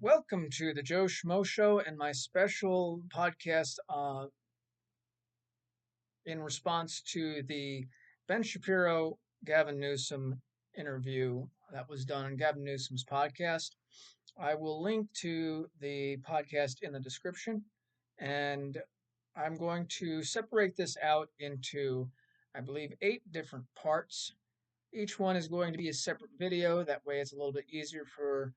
Welcome to the Joe Schmo Show and my special podcast in response to the Ben Shapiro Gavin Newsom interview that was done on Gavin Newsom's podcast. I will link to the podcast in the description, and I'm going to separate this out into, I believe, 8 different parts. Each one is going to be a separate video. That way, it's a little bit easier for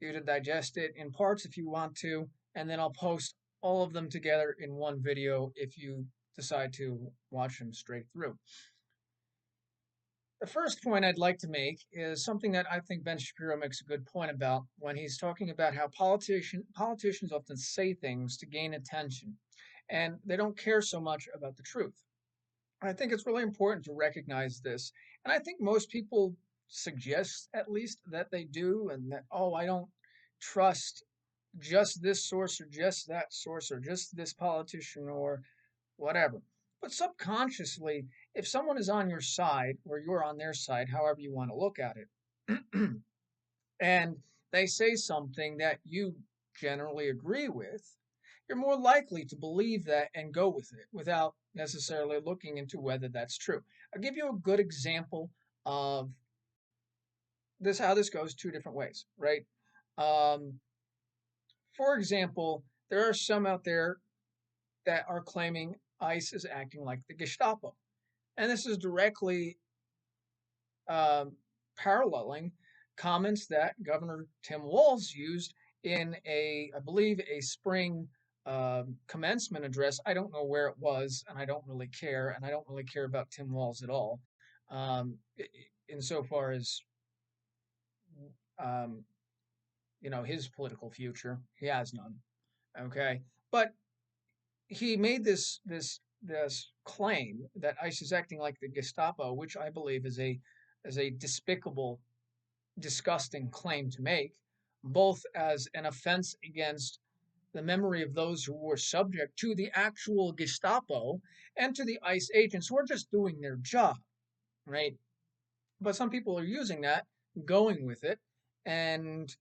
you to digest it in parts if you want to. And then I'll post all of them together in one video if you decide to watch them straight through. The first point I'd like to make is something that I think Ben Shapiro makes a good point about when he's talking about how politicians often say things to gain attention, and they don't care so much about the truth. I think it's really important to recognize this. And I think most people suggest, at least, that they do, and that, oh, I don't trust just this source or just that source or just this politician or whatever. But subconsciously, if someone is on your side or you're on their side, however you want to look at it, and they say something that you generally agree with, you're more likely to believe that and go with it without necessarily looking into whether that's true. I'll give you a good example of this, how this goes 2 different ways, right? Um, for example, there are some out there that are claiming ICE is acting like the Gestapo. And this is directly um, paralleling comments that Governor Tim Walz used in I believe, a spring commencement address. I don't know where it was, and I don't really care, and I don't really care about Tim Walz at all, insofar as um, his political future. He has none. Okay, but he made this claim that ICE is acting like the Gestapo, which I believe is a despicable, disgusting claim to make, both as an offense against the memory of those who were subject to the actual Gestapo and to the ICE agents who are just doing their job, right? But some people are using that, going with it, and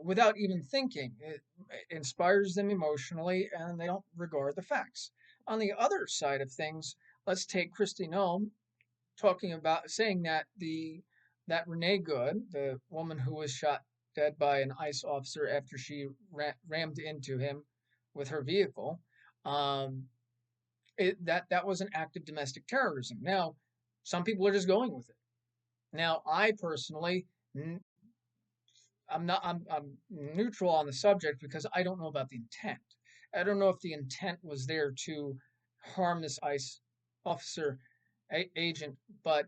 without even thinking. It inspires them emotionally, and they don't regard the facts. On the other side of things, let's take Kristi Noem talking about saying that Renee Good, the woman who was shot dead by an ICE officer after she rammed into him with her vehicle, um, that was an act of domestic terrorism. Now, some people are just going with it. Now, I personally, I'm not, I'm neutral on the subject because I don't know about the intent. I don't know if the intent was there to harm this ICE officer agent, but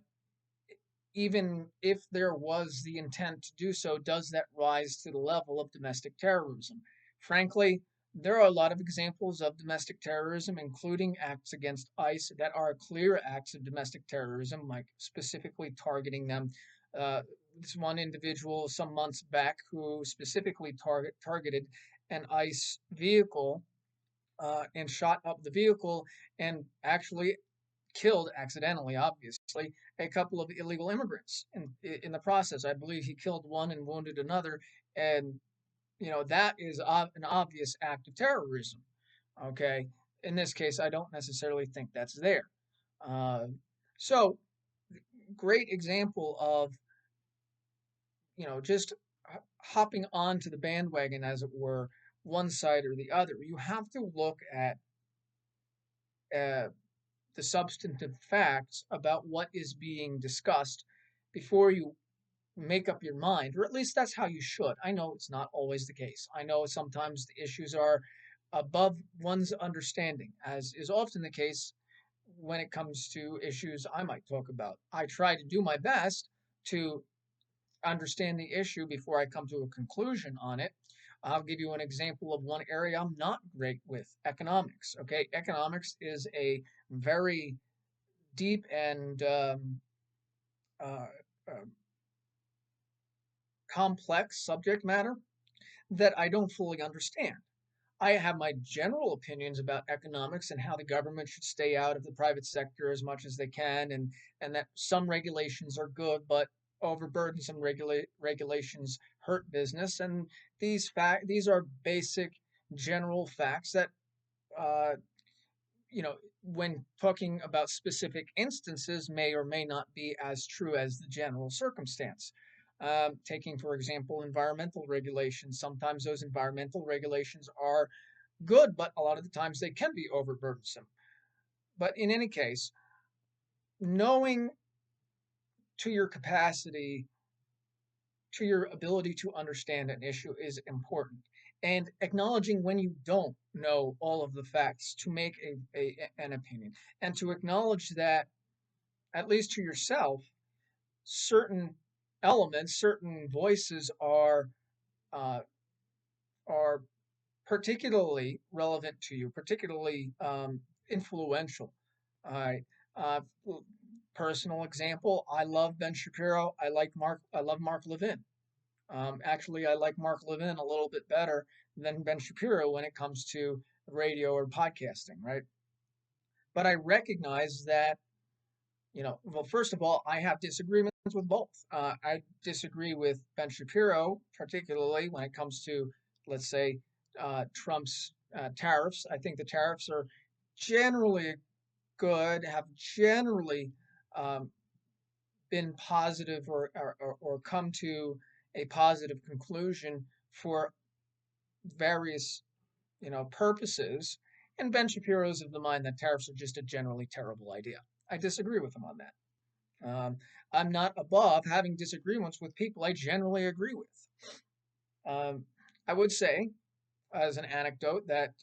even if there was the intent to do so, does that rise to the level of domestic terrorism? Frankly, there are a lot of examples of domestic terrorism, including acts against ICE, that are clear acts of domestic terrorism, like specifically targeting them. This one individual some months back who specifically targeted an ICE vehicle and shot up the vehicle and actually killed accidentally, obviously, a couple of illegal immigrants in the process. I believe he killed one and wounded another, and that is an obvious act of terrorism. Okay, in this case, I don't necessarily think that's there. Uh, so, great example of just hopping onto the bandwagon, as it were, one side or the other. You have to look at uh, the substantive facts about what is being discussed before you make up your mind, or at least that's how you should. I know it's not always the case. I know sometimes the issues are above one's understanding, as is often the case when it comes to issues I might talk about. I try to do my best to understand the issue before I come to a conclusion on it. I'll give you an example of one area I'm not great with: economics. Okay, economics is a very deep and uh, uh, complex subject matter that I don't fully understand. I have my general opinions about economics and how the government should stay out of the private sector as much as they can, and that some regulations are good, but overburdensome regulations hurt business, and these are basic general facts that uh, you know, when talking about specific instances, may or may not be as true as the general circumstance. Taking, for example, environmental regulations. Sometimes those environmental regulations are good, but a lot of the times they can be overburdensome. But in any case, knowing to your capacity, to your ability to understand an issue is important. And acknowledging when you don't know all of the facts to make an opinion, and to acknowledge that, at least to yourself, certain elements, certain voices uh, are particularly relevant to you, particularly influential. I uh, Personal example: I love Ben Shapiro. I love Mark Levin. Actually, I like Mark Levin a little bit better than Ben Shapiro when it comes to radio or podcasting, right? But I recognize that, well, first of all, I have disagreements with both. I disagree with Ben Shapiro, particularly when it comes to, let's say, Trump's tariffs. I think the tariffs are generally good, have generally um, been positive, or come to a positive conclusion for various, purposes. And Ben Shapiro's of the mind that tariffs are just a generally terrible idea. I disagree with him on that. I'm not above having disagreements with people I generally agree with. I would say, as an anecdote, that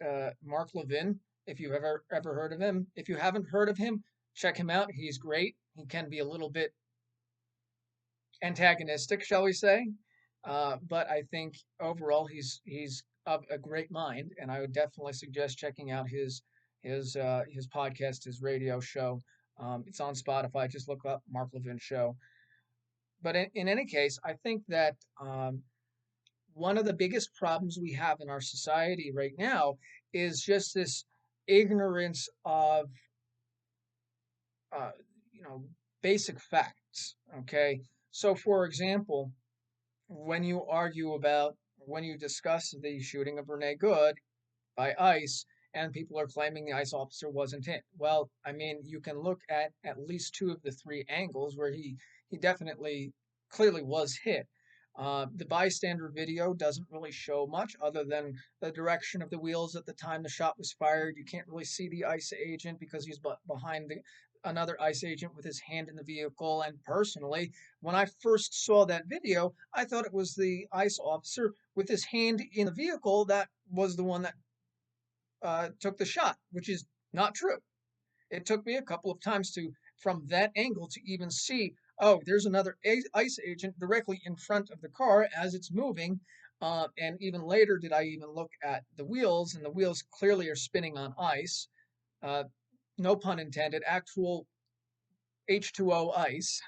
Mark Levin, if you've ever heard of him, if you haven't heard of him, check him out. He's great. He can be a little bit antagonistic, shall we say? But I think overall he's of a great mind, and I would definitely suggest checking out his podcast, his radio show. It's on Spotify. Just look up Mark Levin Show. But in any case, I think that one of the biggest problems we have in our society right now is just this ignorance of uh, you know basic facts. Okay, so for example, when you discuss the shooting of Renee Good by ICE, and people are claiming the ICE officer wasn't hit. Well, I mean, you can look at least two of the three angles where he definitely clearly was hit. The bystander video doesn't really show much other than the direction of the wheels at the time the shot was fired. You can't really see the ICE agent because he's behind another ICE agent with his hand in the vehicle. And personally, when I first saw that video, I thought it was the ICE officer with his hand in the vehicle that was the one that took the shot, which is not true. It took me a couple of times from that angle, to even see, oh, there's another ICE agent directly in front of the car as it's moving. And even later, did I even look at the wheels, and the wheels clearly are spinning on ice. Uh, no pun intended, actual H2O ice.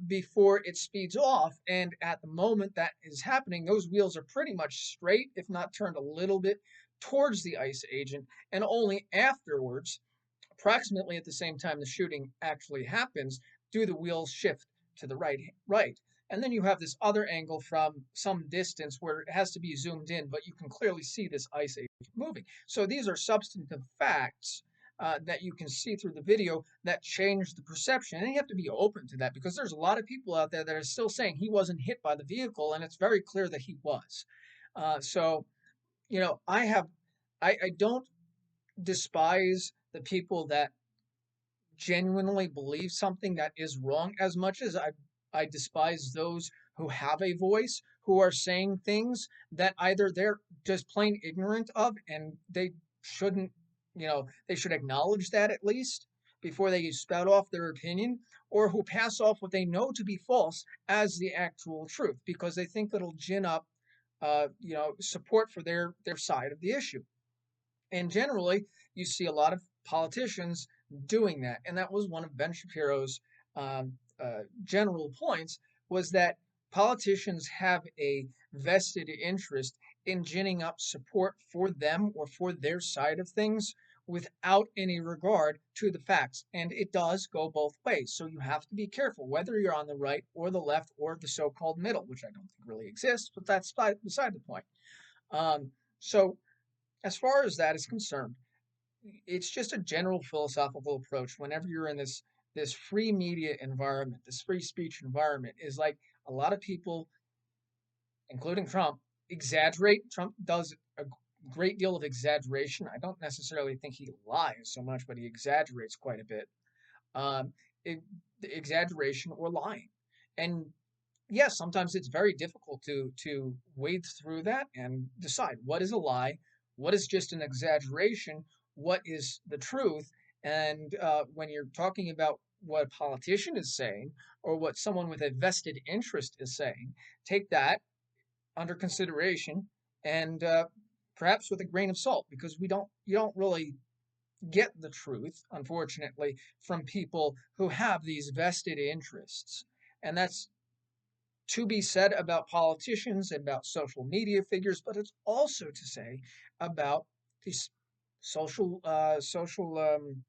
Before it speeds off. And at the moment that is happening, those wheels are pretty much straight, if not turned a little bit towards the ICE agent. And only afterwards, approximately at the same time the shooting actually happens, do the wheels shift to the right. And then you have this other angle from some distance where it has to be zoomed in, but you can clearly see this ICE agent moving. So these are substantive facts that you can see through the video that change the perception. And you have to be open to that, because there's a lot of people out there that are still saying he wasn't hit by the vehicle, and it's very clear that he was. So, I don't despise the people that genuinely believe something that is wrong as much as I despise those who have a voice, who are saying things that either they're just plain ignorant of, and they shouldn't, they should acknowledge that at least before they spout off their opinion, or who pass off what they know to be false as the actual truth because they think it'll gin up, support for their side of the issue. And generally, you see a lot of politicians doing that. And that was one of Ben Shapiro's general points, was that politicians have a vested interest in ginning up support for them or for their side of things, without any regard to the facts. And it does go both ways. So you have to be careful whether you're on the right or the left or the so called middle, which I don't think really exists, but that's beside the point. So, as far as that is concerned, it's just a general philosophical approach whenever you're in this free media environment, this free speech environment, is like a lot of people, including Trump, exaggerate. Trump does a great deal of exaggeration. I don't necessarily think he lies so much, but he exaggerates quite a bit. Um, it, Exaggeration or lying, and yes, sometimes it's very difficult to wade through that and decide what is a lie, what is just an exaggeration, what is the truth. And when you're talking about what a politician is saying or what someone with a vested interest is saying, take that under consideration and perhaps with a grain of salt, because we don't you don't really get the truth, unfortunately, from people who have these vested interests. And that's to be said about politicians, about social media figures, but it's also to say about these social uh, social um,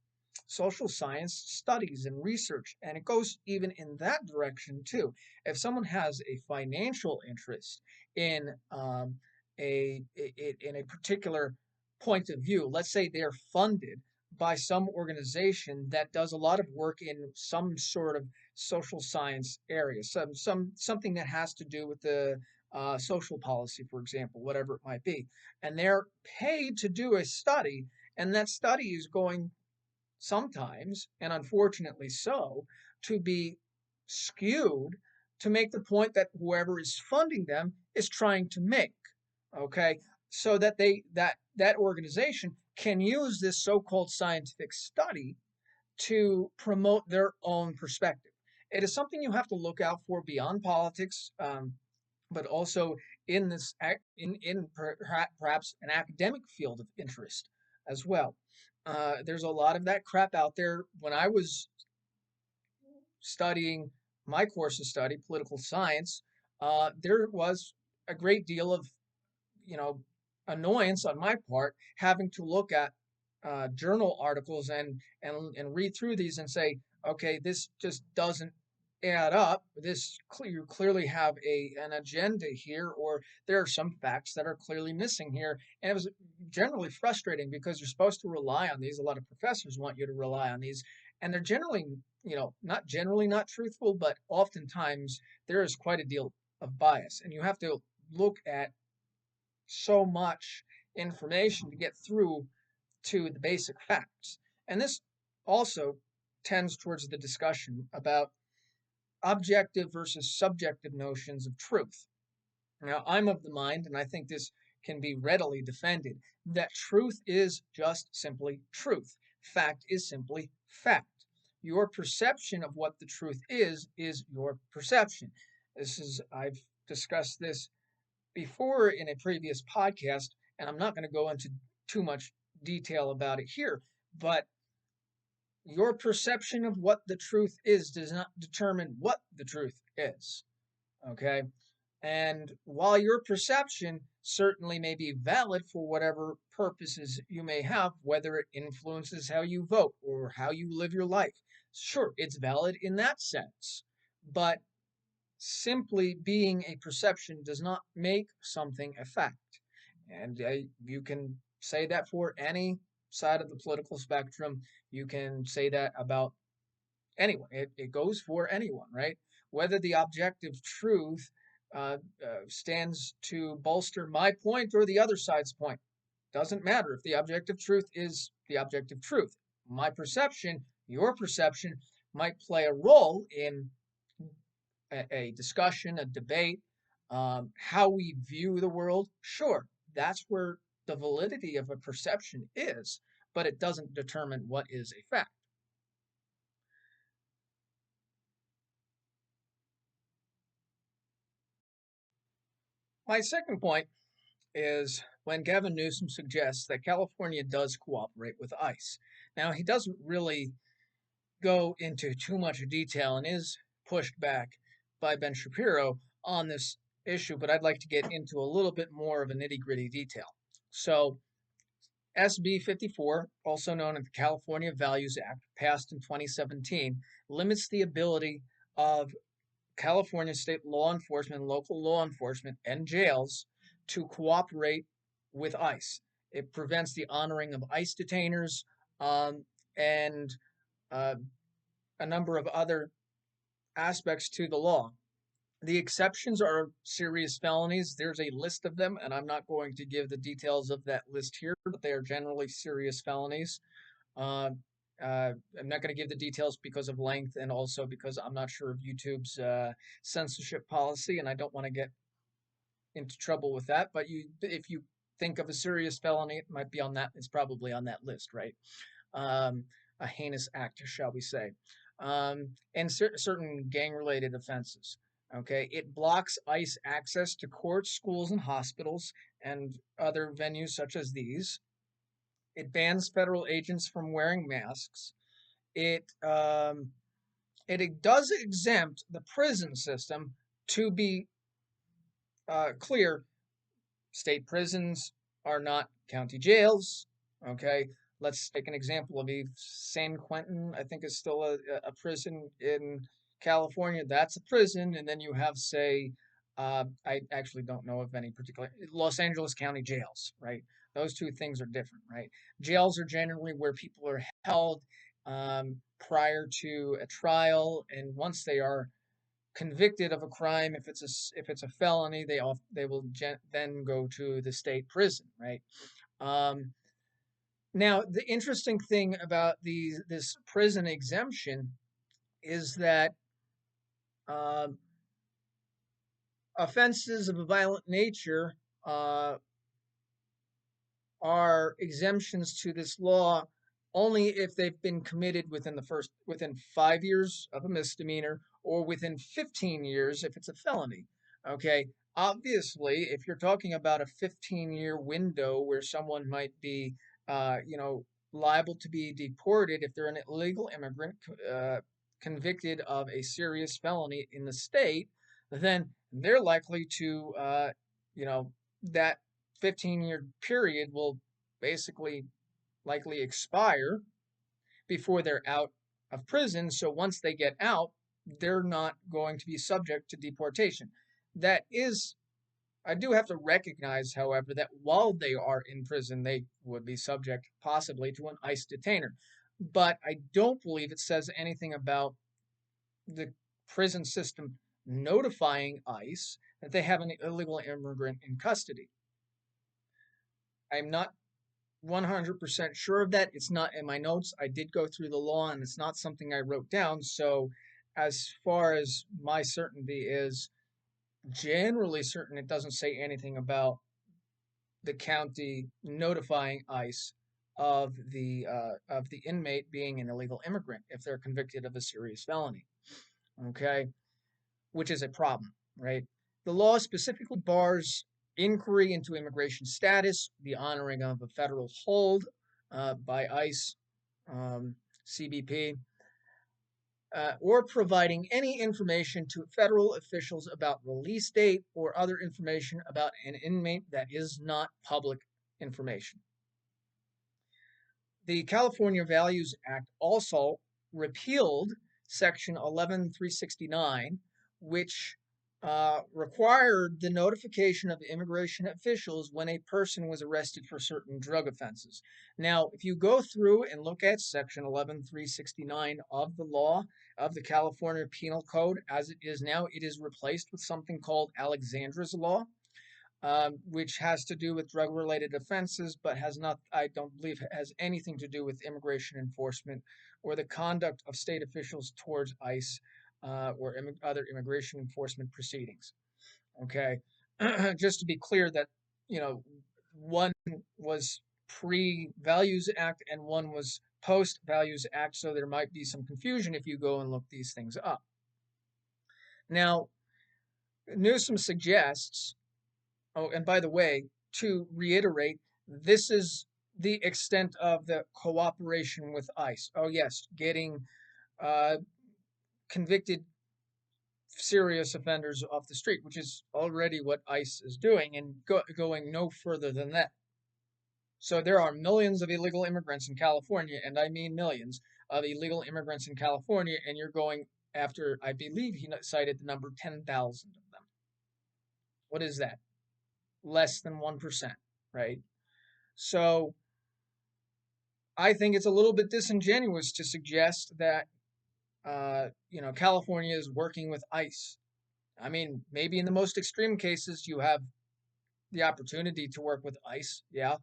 social science studies and research, and it goes even in that direction too. If someone has a financial interest in in a particular point of view, let's say they're funded by some organization that does a lot of work in some sort of social science area, something that has to do with the social policy, for example, whatever it might be, and they're paid to do a study, and that study is going sometimes, and unfortunately so, to be skewed to make the point that whoever is funding them is trying to make. Okay, so that that organization can use this so-called scientific study to promote their own perspective. It is something you have to look out for beyond politics, but also in this perhaps an academic field of interest as well. There's a lot of that crap out there. When I was studying my course of study, political science, there was a great deal of you know annoyance on my part having to look at journal articles and read through these and say, okay, this just doesn't add up. You clearly have a an agenda here, or there are some facts that are clearly missing here. And it was generally frustrating because you're supposed to rely on these. A lot of professors want you to rely on these, and they're generally, not generally not truthful, but oftentimes there is quite a deal of bias, and you have to look at so much information to get through to the basic facts. And this also tends towards the discussion about objective versus subjective notions of truth. Now, I'm of the mind, and I think this can be readily defended, that truth is just simply truth. Fact is simply fact. Your perception of what the truth is your perception. I've discussed this before in a previous podcast, and I'm not going to go into too much detail about it here, but your perception of what the truth is does not determine what the truth is. Okay? And while your perception certainly may be valid for whatever purposes you may have, whether it influences how you vote or how you live your life, sure, it's valid in that sense. But simply being a perception does not make something a fact. And you can say that for any side of the political spectrum. You can say that about anyone. It goes for anyone, right? Whether the objective truth stands to bolster my point or the other side's point. Doesn't matter if the objective truth is the objective truth. My perception, your perception, might play a role in a discussion, a debate, how we view the world. Sure, that's where the validity of a perception is, but it doesn't determine what is a fact. My second point is when Gavin Newsom suggests that California does cooperate with ICE. Now, he doesn't really go into too much detail and is pushed back by Ben Shapiro on this issue, but I'd like to get into a little bit more of a nitty gritty detail. So, SB 54, also known as the California Values Act, passed in 2017, limits the ability of California state law enforcement, local law enforcement, and jails to cooperate with ICE. It prevents the honoring of ICE detainers, and uh, a number of other aspects to the law. The exceptions are serious felonies. There's a list of them, and I'm not going to give the details of that list here, but they are generally serious felonies. Uh, I'm not going to give the details because of length, and also because I'm not sure of YouTube's censorship policy, and I don't want to get into trouble with that. But if you think of a serious felony, it might be on that. It's probably on that list, right? Um, a heinous act, shall we say? And certain gang-related offenses. Okay, it blocks ICE access to courts, schools, and hospitals, and other venues such as these. It bans federal agents from wearing masks. It does exempt the prison system. To be clear, state prisons are not county jails. Okay, let's take an example of San Quentin. I think is still a prison in California. That's a prison, and then you have, say, I actually don't know of any particular Los Angeles County jails. Right, those two things are different. Right, jails are generally where people are held prior to a trial, and once they are convicted of a crime, if it's a felony, they will then go to the state prison, right? Um, Now, the interesting thing about this prison exemption is that uh, offenses of a violent nature uh, are exemptions to this law only if they've been committed within 5 years of a misdemeanor, or within 15 years if it's a felony. Okay, obviously, if you're talking about a 15-year window where someone might be, liable to be deported if they're an illegal immigrant convicted of a serious felony in the state, then they're likely to, that 15-year period will basically likely expire before they're out of prison. So once they get out, they're not going to be subject to deportation. That is, I do have to recognize, however, that while they are in prison, they would be subject possibly to an ICE detainer. But I don't believe it says anything about the prison system notifying ICE that they have an illegal immigrant in custody. I'm not 100% sure of that. It's not in my notes. I did go through the law, and it's not something I wrote down. So, as far as my certainty is, generally certain, it doesn't say anything about the county notifying ICE of the inmate being an illegal immigrant if they're convicted of a serious felony. Okay, which is a problem, right? The law specifically bars inquiry into immigration status, the honoring of a federal hold by ICE, CBP, or providing any information to federal officials about release date or other information about an inmate that is not public information. The California Values Act also repealed Section 11369, which required the notification of immigration officials when a person was arrested for certain drug offenses. Now, if you go through and look at Section 11369 of the law of the California Penal Code as it is now, it is replaced with something called Alexandra's Law, which has to do with drug-related offenses, but I don't believe, has anything to do with immigration enforcement or the conduct of state officials towards ICE or other immigration enforcement proceedings. Okay, just to be clear that one was pre-Values Act and one was post-Values Act, so there might be some confusion if you go and look these things up. Now, Newsom suggests. Oh, and by the way, to reiterate, this is the extent of the cooperation with ICE. Oh, yes, getting uh, convicted serious offenders off the street, which is already what ICE is doing, and going no further than that. So there are millions of illegal immigrants in California, and I mean millions of illegal immigrants in California, and you're going after, I believe he cited the number 10,000 of them. What is that? Less than 1%, right? So I think it's a little bit disingenuous to suggest that, California is working with ICE. I mean, maybe in the most extreme cases, you have the opportunity to work with ICE, yeah,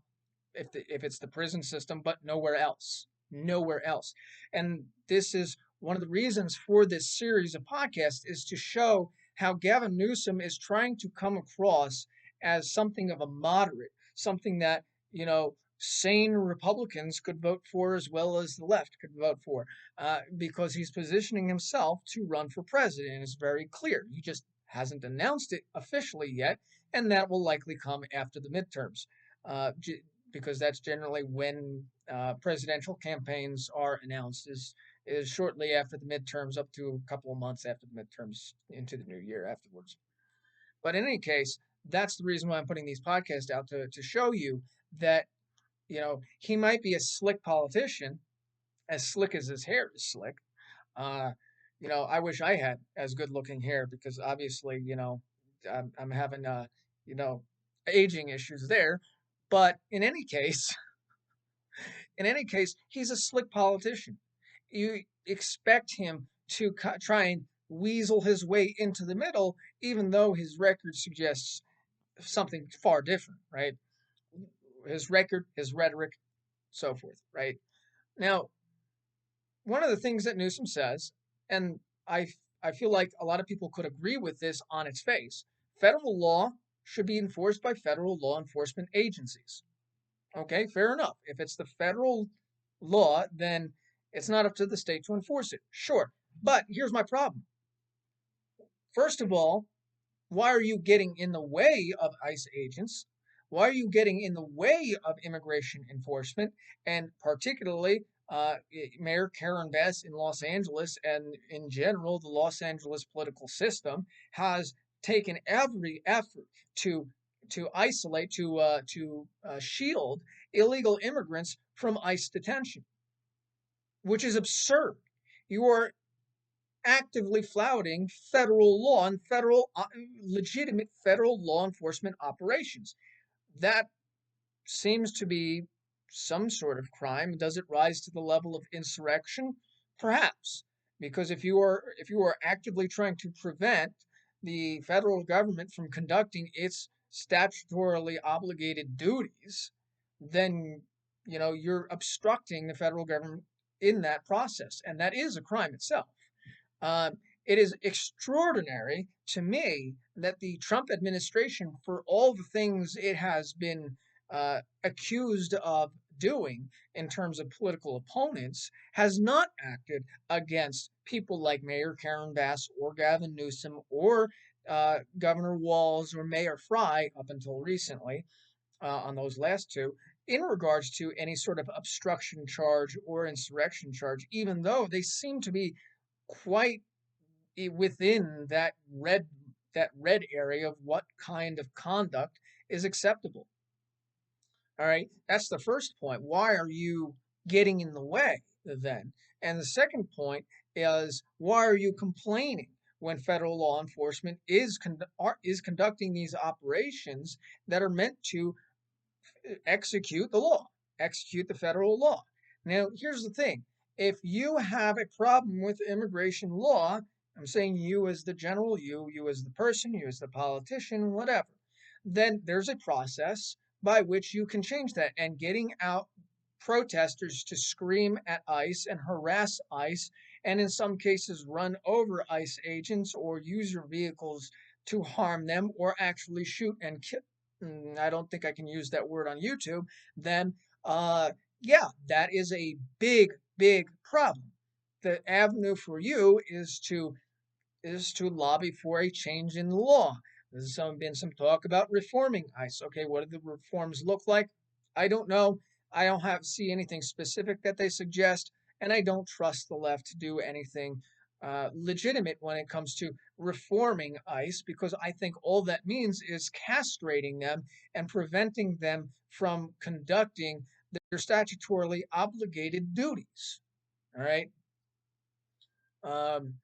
if it's the prison system, but nowhere else, nowhere else. And this is one of the reasons for this series of podcasts is to show how Gavin Newsom is trying to come across as something of a moderate, something that sane Republicans could vote for as well as the left could vote for, because he's positioning himself to run for president. It's very clear. He just hasn't announced it officially yet, and that will likely come after the midterms. Uh, because that's generally when presidential campaigns are announced is shortly after the midterms, up to a couple of months after the midterms into the new year afterwards. But in any case, that's the reason why I'm putting these podcasts out to show you that he might be a slick politician, as slick as his hair is slick. Uh, I wish I had as good looking hair because obviously, I'm having you know, aging issues there. But in any case, he's a slick politician. You expect him to try and weasel his way into the middle, even though his record suggests something far different, right? His record, his rhetoric, so forth, right? Now, one of the things that Newsom says, and I, I feel like a lot of people could agree with this on its face, federal law should be enforced by federal law enforcement agencies. Okay, fair enough. If it's the federal law, then it's not up to the state to enforce it. Sure. But here's my problem. First of all, why are you getting in the way of ICE agents? Why are you getting in the way of immigration enforcement? And particularly, Mayor Karen Bass in Los Angeles and in general, the Los Angeles political system has taken every effort to isolate, to shield illegal immigrants from ICE detention, which is absurd. You are actively flouting federal law and legitimate federal law enforcement operations. That seems to be some sort of crime. Does it rise to the level of insurrection? Perhaps, because if you are actively trying to prevent the federal government from conducting its statutorily obligated duties, then you're obstructing the federal government in that process, and that is a crime itself. It is extraordinary to me that the Trump administration, for all the things it has been accused of doing in terms of political opponents, has not acted against people like Mayor Karen Bass or Gavin Newsom or Governor Walz or Mayor Fry up until recently, on those last two, in regards to any sort of obstruction charge or insurrection charge, even though they seem to be quite within that red area of what kind of conduct is acceptable. All right, that's the first point. Why are you getting in the way then? And the second point is, why are you complaining when federal law enforcement is conducting these operations that are meant to execute the law, execute the federal law? Now, here's the thing. If you have a problem with immigration law, I'm saying you as the general, you as the person, you as the politician, whatever, then there's a process by which you can change that. And getting out protesters to scream at ICE and harass ICE, and in some cases run over ICE agents or use your vehicles to harm them or actually shoot and kill. I don't think I can use that word on YouTube. Then, yeah, that is a big, big problem. The avenue for you is to lobby for a change in the law. There's been some talk about reforming ICE. Okay, what do the reforms look like? I don't know. I don't see anything specific that they suggest, and I don't trust the left to do anything legitimate when it comes to reforming ICE, because I think all that means is castrating them and preventing them from conducting their statutorily obligated duties. All right. Um,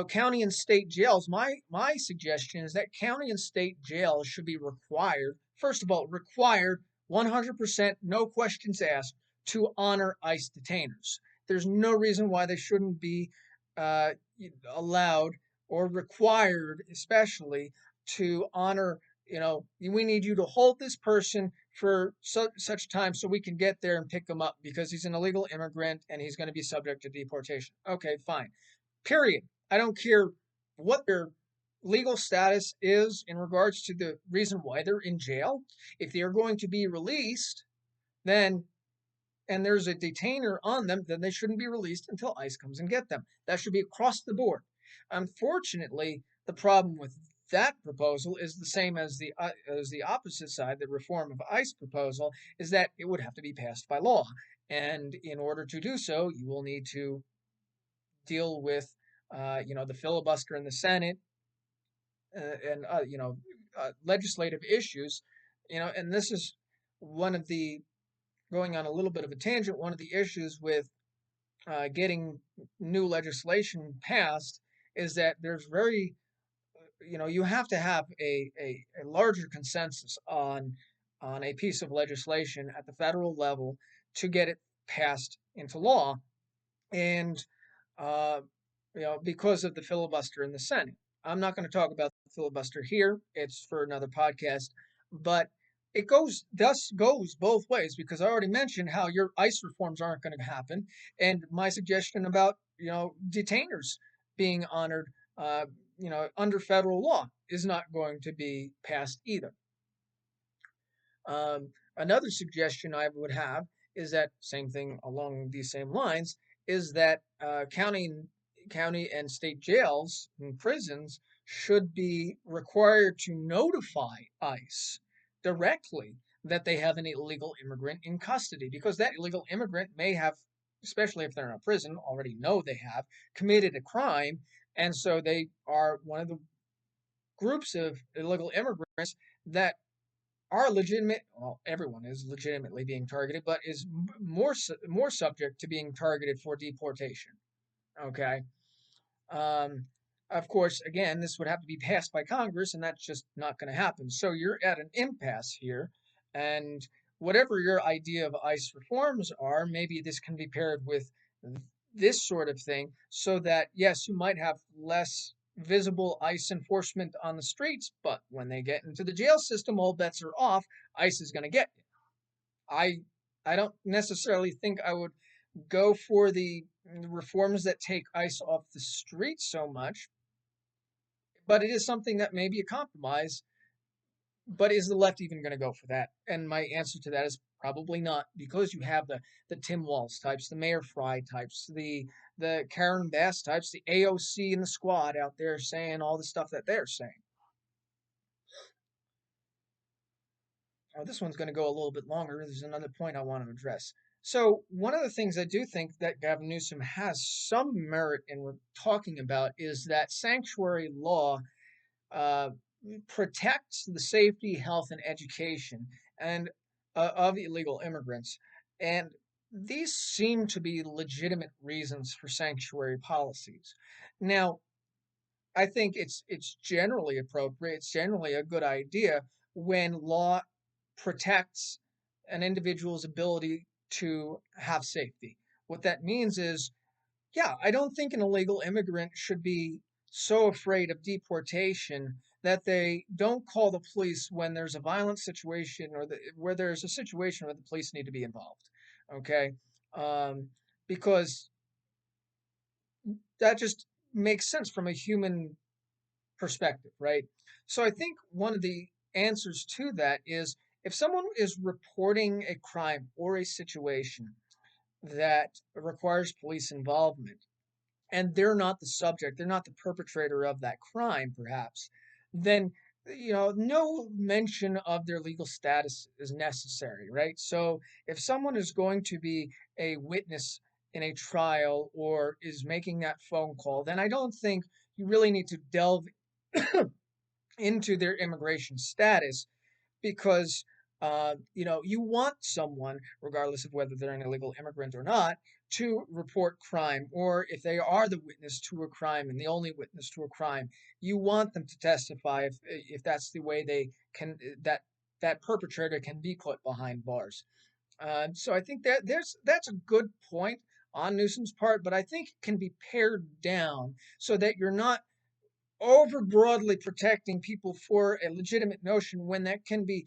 county and state jails. My suggestion is that county and state jails should be required. First of all, required 100%, no questions asked, to honor ICE detainers. There's no reason why they shouldn't be uh, allowed or required, especially to honor. We need you to hold this person for such time so we can get there and pick him up because he's an illegal immigrant and he's going to be subject to deportation. Okay, fine. Period. I don't care what their legal status is in regards to the reason why they're in jail. If they're going to be released, then and there's a detainer on them, then they shouldn't be released until ICE comes and get them. That should be across the board. Unfortunately, the problem with that proposal is the same as the opposite side, the reform of ICE proposal, is that it would have to be passed by law. And in order to do so, you will need to deal with, the filibuster in the Senate and legislative issues. And this is one of the going on a little bit of a tangent. One of the issues with getting new legislation passed is that there's very, you have to have a larger consensus on a piece of legislation at the federal level to get it passed into law. And uh, because of the filibuster in the Senate. I'm not going to talk about the filibuster here. It's for another podcast, but it goes both ways because I already mentioned how your ICE reforms aren't going to happen, and my suggestion about detainers being honored, under federal law is not going to be passed either. Another suggestion I would have is that same thing along these same lines is that county and state jails and prisons should be required to notify ICE directly that they have an illegal immigrant in custody because that illegal immigrant may have, especially if they're in a prison, already know they have committed a crime, and so they are one of the groups of illegal immigrants that are legitimate. Well, everyone is legitimately being targeted, but is more subject to being targeted for deportation. Okay. Um, of course, again, this would have to be passed by Congress, and that's just not going to happen. So you're at an impasse here, and whatever your idea of ICE reforms are, maybe this can be paired with this sort of thing, so that yes, you might have less visible ICE enforcement on the streets, but when they get into the jail system, all bets are off. ICE is going to get you. I I don't necessarily think I would go for the reforms that take ICE off the streets so much, but it is something that may be a compromise. But is the left even going to go for that? And my answer to that is probably not, because you have the Tim Walz types, the Mayor Fry types, the Karen Bass types, the AOC and the Squad out there saying all the stuff that they're saying. Oh, this one's going to go a little bit longer. There's another point I want to address. So, one of the things I do think that Gavin Newsom has some merit in talking about is that sanctuary law uh, protects the safety, health, and education and of illegal immigrants. And these seem to be legitimate reasons for sanctuary policies. Now, I think it's generally appropriate. It's generally a good idea when law protects an individual's ability to have safety. What that means is, yeah, I don't think an illegal immigrant should be so afraid of deportation that they don't call the police when there's a violent situation or where there's a situation where the police need to be involved. Okay, um, because that just makes sense from a human perspective, right? So I think one of the answers to that is if someone is reporting a crime or a situation that requires police involvement, and they're not the subject, they're not the perpetrator of that crime, perhaps, then no mention of their legal status is necessary, right? So if someone is going to be a witness in a trial or is making that phone call, then I don't think you really need to delve into their immigration status, because you want someone, regardless of whether they're an illegal immigrant or not, to report crime, or if they are the witness to a crime and the only witness to a crime, you want them to testify if that's the way they can, that perpetrator can be put behind bars. So I think that's a good point on Newsom's part, but I think it can be pared down so that you're not over broadly protecting people for a legitimate notion when that can be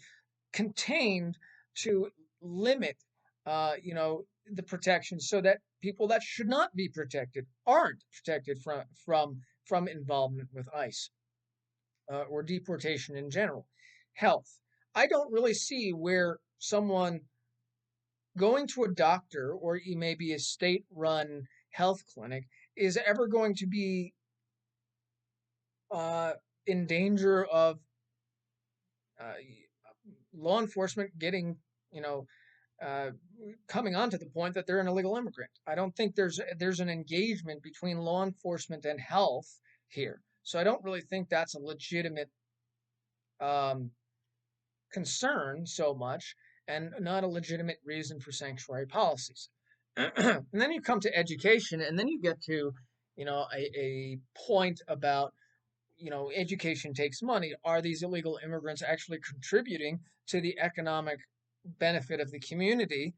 contained to limit, the protection, so that people that should not be protected aren't protected from involvement with ICE, or deportation in general. Health. I don't really see where someone going to a doctor or maybe a state-run health clinic is ever going to be uh, in danger of uh, law enforcement getting, you know, uh, coming on to the point that they're an illegal immigrant. I don't think there's an engagement between law enforcement and health here. So I don't really think that's a legitimate um, concern so much, and not a legitimate reason for sanctuary policies. And then you come to education, and then you get to, a point about, education takes money. Are these illegal immigrants actually contributing to the economic benefit of the community?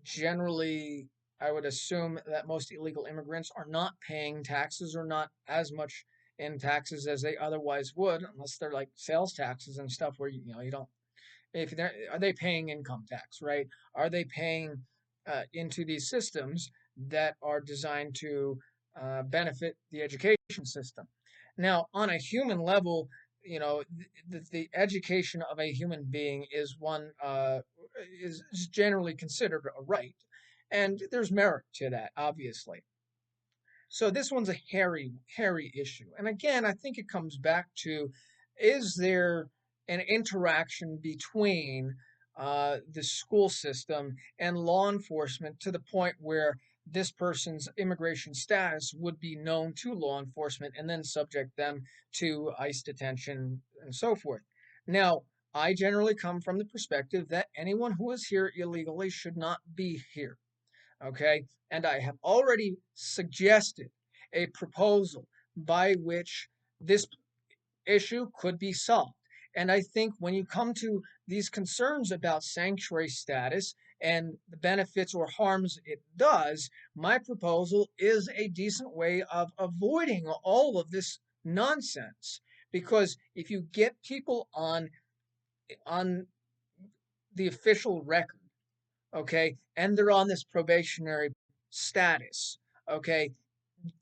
Generally, I would assume that most illegal immigrants are not paying taxes, or not as much in taxes as they otherwise would, unless they're like sales taxes and stuff where you don't, if they're, are they paying income tax, right? Are they paying into these systems that are designed to benefit the education system? Now, on a human level, the education of a human being is one is generally considered a right, and there's merit to that, obviously. So this one's a hairy issue. And again, I think it comes back to, is there an interaction between the school system and law enforcement to the point where this person's immigration status would be known to law enforcement and then subject them to ICE detention and so forth? Now, I generally come from the perspective that anyone who is here illegally should not be here. Okay. And I have already suggested a proposal by which this issue could be solved. And I think when you come to these concerns about sanctuary status and the benefits or harms it does, my proposal is a decent way of avoiding all of this nonsense. Because if you get people on the official record, okay, and they're on this probationary status, okay,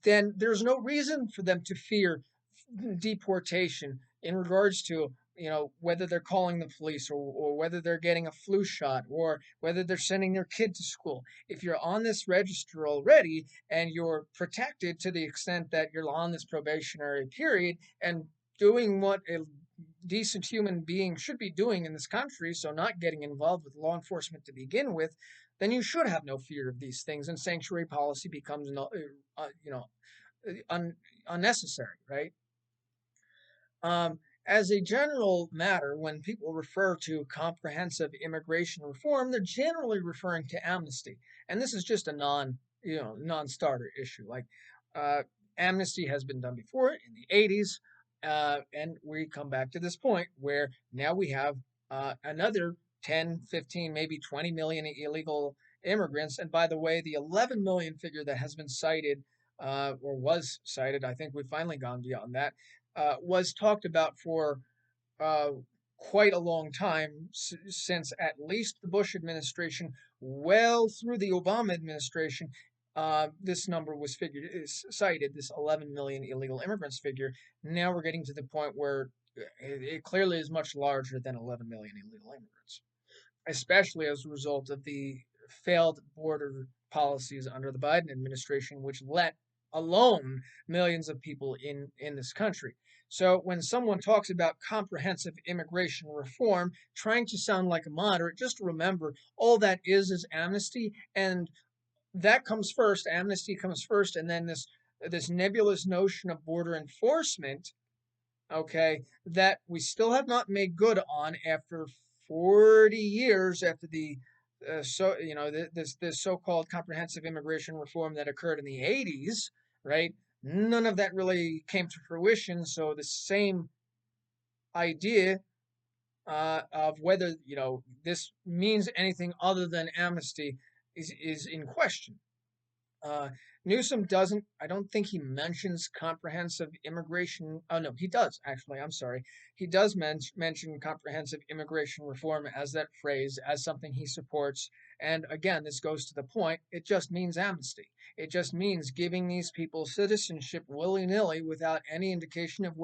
then there's no reason for them to fear deportation in regards to, whether they're calling the police, or whether they're getting a flu shot, or whether they're sending their kid to school. If you're on this register already and you're protected to the extent that you're on this probationary period and doing what a decent human being should be doing in this country, so not getting involved with law enforcement to begin with, then you should have no fear of these things, and sanctuary policy becomes no, unnecessary, right? As a general matter, when people refer to comprehensive immigration reform, they're generally referring to amnesty, and this is just a non-starter issue. Like, uh, amnesty has been done before in the 80s, and we come back to this point where now we have another 10, 15, maybe 20 million illegal immigrants. And by the way, the 11 million figure that has been cited, or was cited, I think we've finally gone beyond that, was talked about for uh, quite a long time, since at least the Bush administration, well through the Obama administration. This number was cited, this 11 million illegal immigrants figure. Now we're getting to the point where it clearly is much larger than 11 million illegal immigrants, especially as a result of the failed border policies under the Biden administration, which let alone millions of people in this country. So when someone talks about comprehensive immigration reform, trying to sound like a moderate, just remember all that is amnesty, and that comes first. Amnesty comes first, and then this nebulous notion of border enforcement, okay, that we still have not made good on after 40 years after the this so-called comprehensive immigration reform that occurred in the 80s, right? None of that really came to fruition. So the same idea of whether this means anything other than amnesty is in question. Uh, Newsom doesn't, I don't think he mentions comprehensive immigration. Oh, no, he does, actually. I'm sorry. He does mention comprehensive immigration reform as that phrase, as something he supports. And again, this goes to the point it just means amnesty. It just means giving these people citizenship willy nilly without any indication of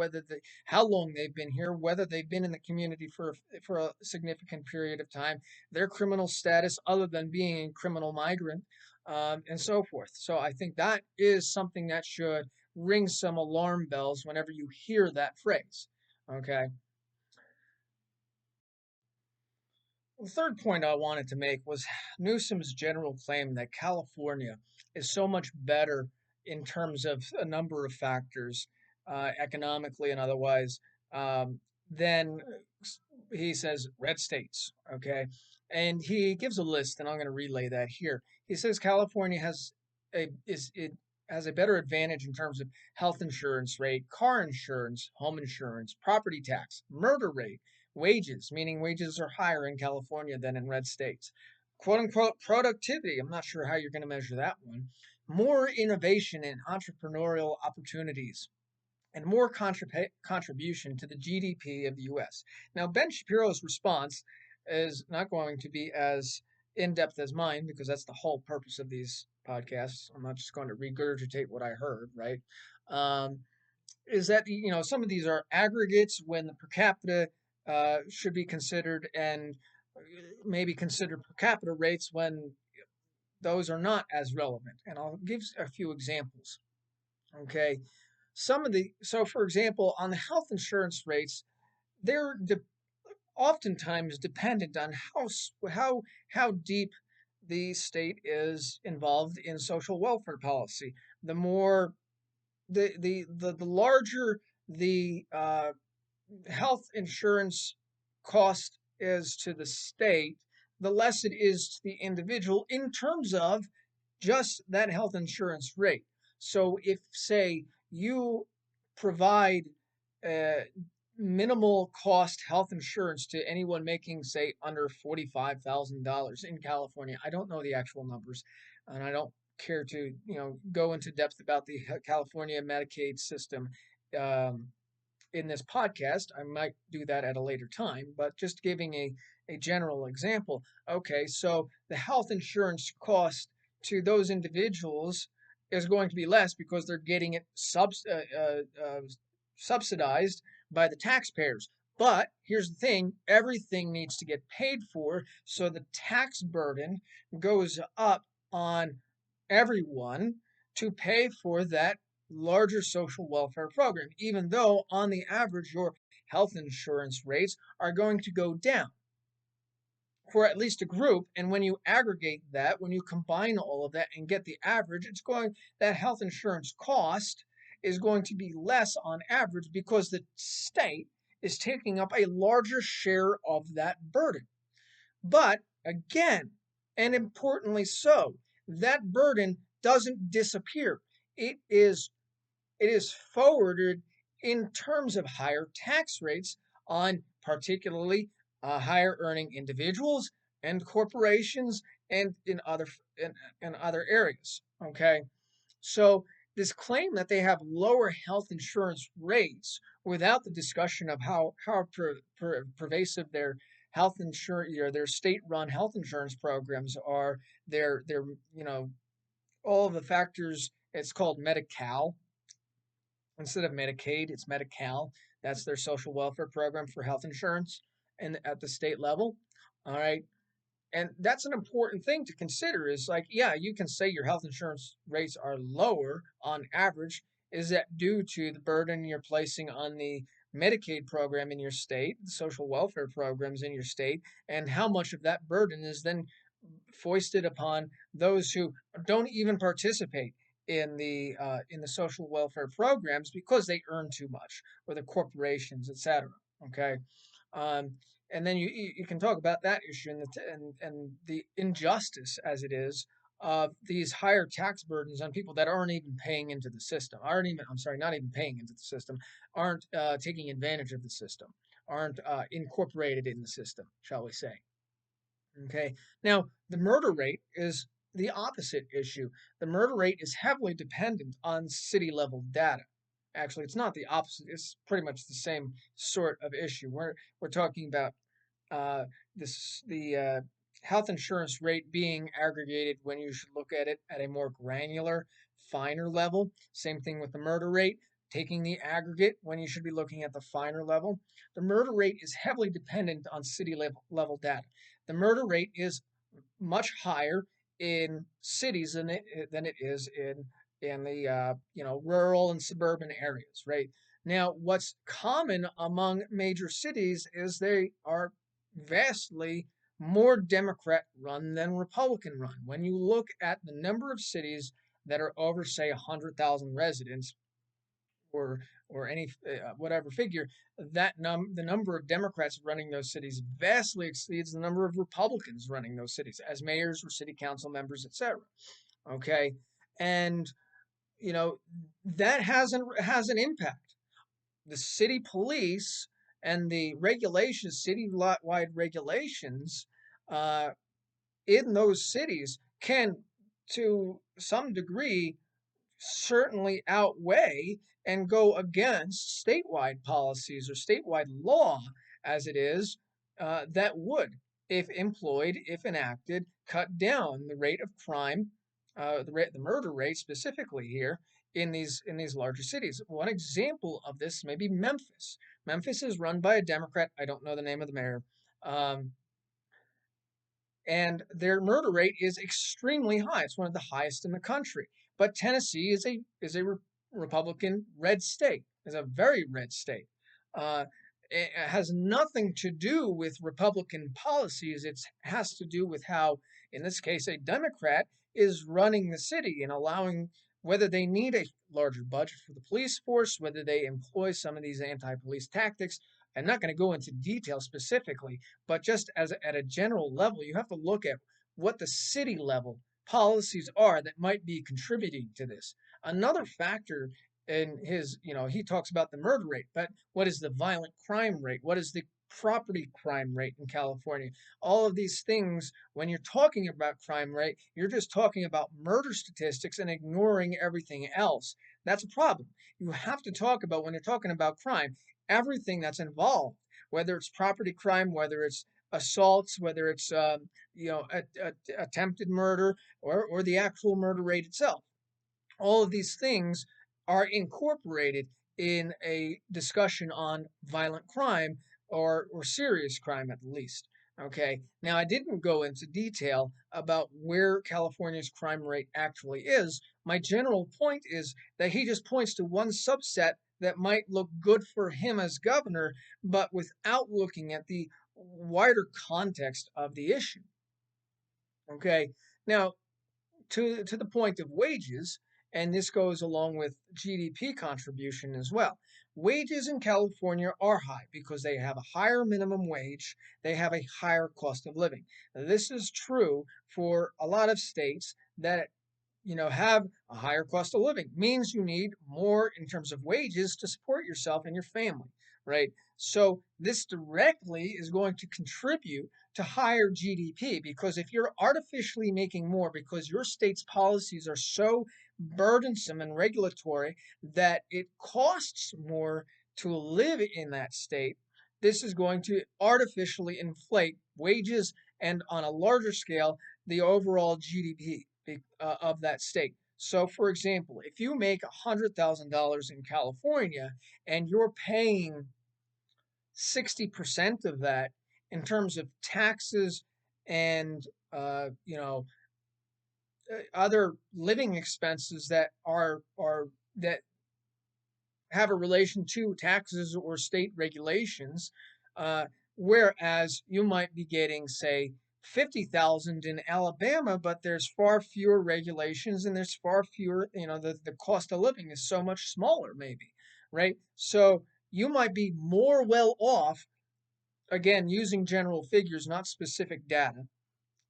how long they've been here, whether they've been in the community for a significant period of time, their criminal status other than being a criminal migrant, and so forth. So I think that is something that should ring some alarm bells whenever you hear that phrase. Okay. The third point I wanted to make was Newsom's general claim that California is so much better in terms of a number of factors, economically and otherwise, than he says red states. Okay, and he gives a list, and I'm going to relay that here. He says California it has a better advantage in terms of health insurance rate, car insurance, home insurance, property tax, murder rate, wages, meaning wages are higher in California than in red states. Quote unquote productivity, I'm not sure how you're going to measure that one. More innovation and entrepreneurial opportunities, and more contribution to the GDP of the US. Now, Ben Shapiro's response is not going to be as in depth as mine because that's the whole purpose of these podcasts. I'm not just going to regurgitate what I heard, right? Um, is that some of these are aggregates when the per capita should be considered, and maybe consider per capita rates when those are not as relevant. And I'll give a few examples. Okay, so for example, on the health insurance rates, they're oftentimes dependent on how deep the state is involved in social welfare policy. The more the larger the health insurance cost is to the state, the less it is to the individual in terms of just that health insurance rate. So if, say, you provide uh, minimal cost health insurance to anyone making, say, under $45,000 in California, I don't know the actual numbers, and I don't care to go into depth about the California Medicaid system. Um, in this podcast. I might do that at a later time, but just giving a general example. Okay, so the health insurance cost to those individuals is going to be less because they're getting it subsidized by the taxpayers. But here's the thing, everything needs to get paid for, so the tax burden goes up on everyone to pay for that larger social welfare program, even though on the average your health insurance rates are going to go down for at least a group. And when you aggregate that, when you combine all of that and get the average, that health insurance cost is going to be less on average because the state is taking up a larger share of that burden. But again, and importantly so, that burden doesn't disappear. It is forwarded in terms of higher tax rates on particularly higher earning individuals and corporations and in other areas. Okay, so this claim that they have lower health insurance rates without the discussion of how pervasive their health insurance or their state-run health insurance programs are, their all of the factors. It's called Medi-Cal instead of Medicaid, it's Medi-Cal. That's their social welfare program for health insurance and at the state level. All right. And that's an important thing to consider is like, yeah, you can say your health insurance rates are lower on average. Is that due to the burden you're placing on the Medicaid program in your state, the social welfare programs in your state, and how much of that burden is then foisted upon those who don't even participate in the social welfare programs because they earn too much, or the corporations, etc. Okay, um, and then you can talk about that issue and the injustice as it is of these higher tax burdens on people that aren't even paying into the system, aren't even, I'm sorry, not even paying into the system, aren't taking advantage of the system, aren't incorporated in the system, shall we say. Okay. Now, the murder rate is the opposite issue. The murder rate is heavily dependent on city level data. Actually, it's not the opposite. It's pretty much the same sort of issue. We're talking about uh, the health insurance rate being aggregated when you should look at it at a more granular, finer level. Same thing with the murder rate, taking the aggregate when you should be looking at the finer level. The murder rate is heavily dependent on city level data. The murder rate is much higher in cities than it is in the rural and suburban areas, right? Now, what's common among major cities is they are vastly more Democrat run than Republican run. When you look at the number of cities that are over, say, 100,000 residents, or any whatever figure, the number of Democrats running those cities vastly exceeds the number of Republicans running those cities as mayors or city council members, etc. Okay, and you know that has an impact. The city police and the regulations, city-wide regulations, uh, in those cities can, to some degree, certainly outweigh and go against statewide policies or statewide law as it is, that would, if employed, if enacted, cut down the rate of crime, the murder rate specifically here in these larger cities. One example of this may be Memphis. Memphis is run by a Democrat. I don't know the name of the mayor. Um, and their murder rate is extremely high. It's one of the highest in the country. But Tennessee is a Republican red state. Is a very red state. Uh, it has nothing to do with Republican policies. It has to do with how, in this case, a Democrat is running the city and allowing whether they need a larger budget for the police force, whether they employ some of these anti-police tactics. I'm not going to go into detail specifically, but just at a general level, you have to look at what the city level policies are that might be contributing to this. Another factor in his, he talks about the murder rate, but what is the violent crime rate? What is the property crime rate in California? All of these things, when you're talking about crime rate, you're just talking about murder statistics and ignoring everything else. That's a problem. You have to talk about, when you're talking about crime, everything that's involved, whether it's property crime, whether it's assaults, whether it's attempted murder, or the actual murder rate itself. All of these things are incorporated in a discussion on violent crime, or serious crime at least. Okay, now I didn't go into detail about where California's crime rate actually is. My general point is that he just points to one subset that might look good for him as governor, but without looking at the wider context of the issue. Okay, now to the point of wages, and this goes along with GDP contribution as well. Wages in California are high because they have a higher minimum wage, they have a higher cost of living. Now, this is true for a lot of states that have a higher cost of living. Means you need more in terms of wages to support yourself and your family, right? So this directly is going to contribute to higher GDP, because if you're artificially making more because your state's policies are so burdensome and regulatory that it costs more to live in that state, this is going to artificially inflate wages and, on a larger scale, the overall GDP of that state. So, for example, if you make $100,000 in California and you're paying 60% of that in terms of taxes and other living expenses that have a relation to taxes or state regulations, uh, whereas you might be getting, say, 50,000 in Alabama, but there's far fewer regulations and there's far fewer, the cost of living is so much smaller, maybe, right? So you might be more well off, again, using general figures, not specific data.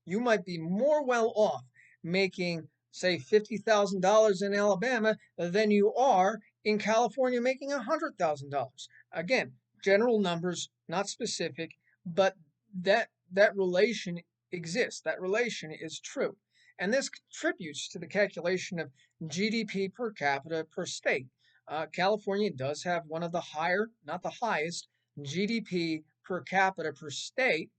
You might be more well off making, say, $50,000 in Alabama than you are in California making $100,000. Again, general numbers, not specific, but that relation exists. That relation is true. And this contributes to the calculation of GDP per capita per state. California does have one of the higher, not the highest, GDP per capita per state.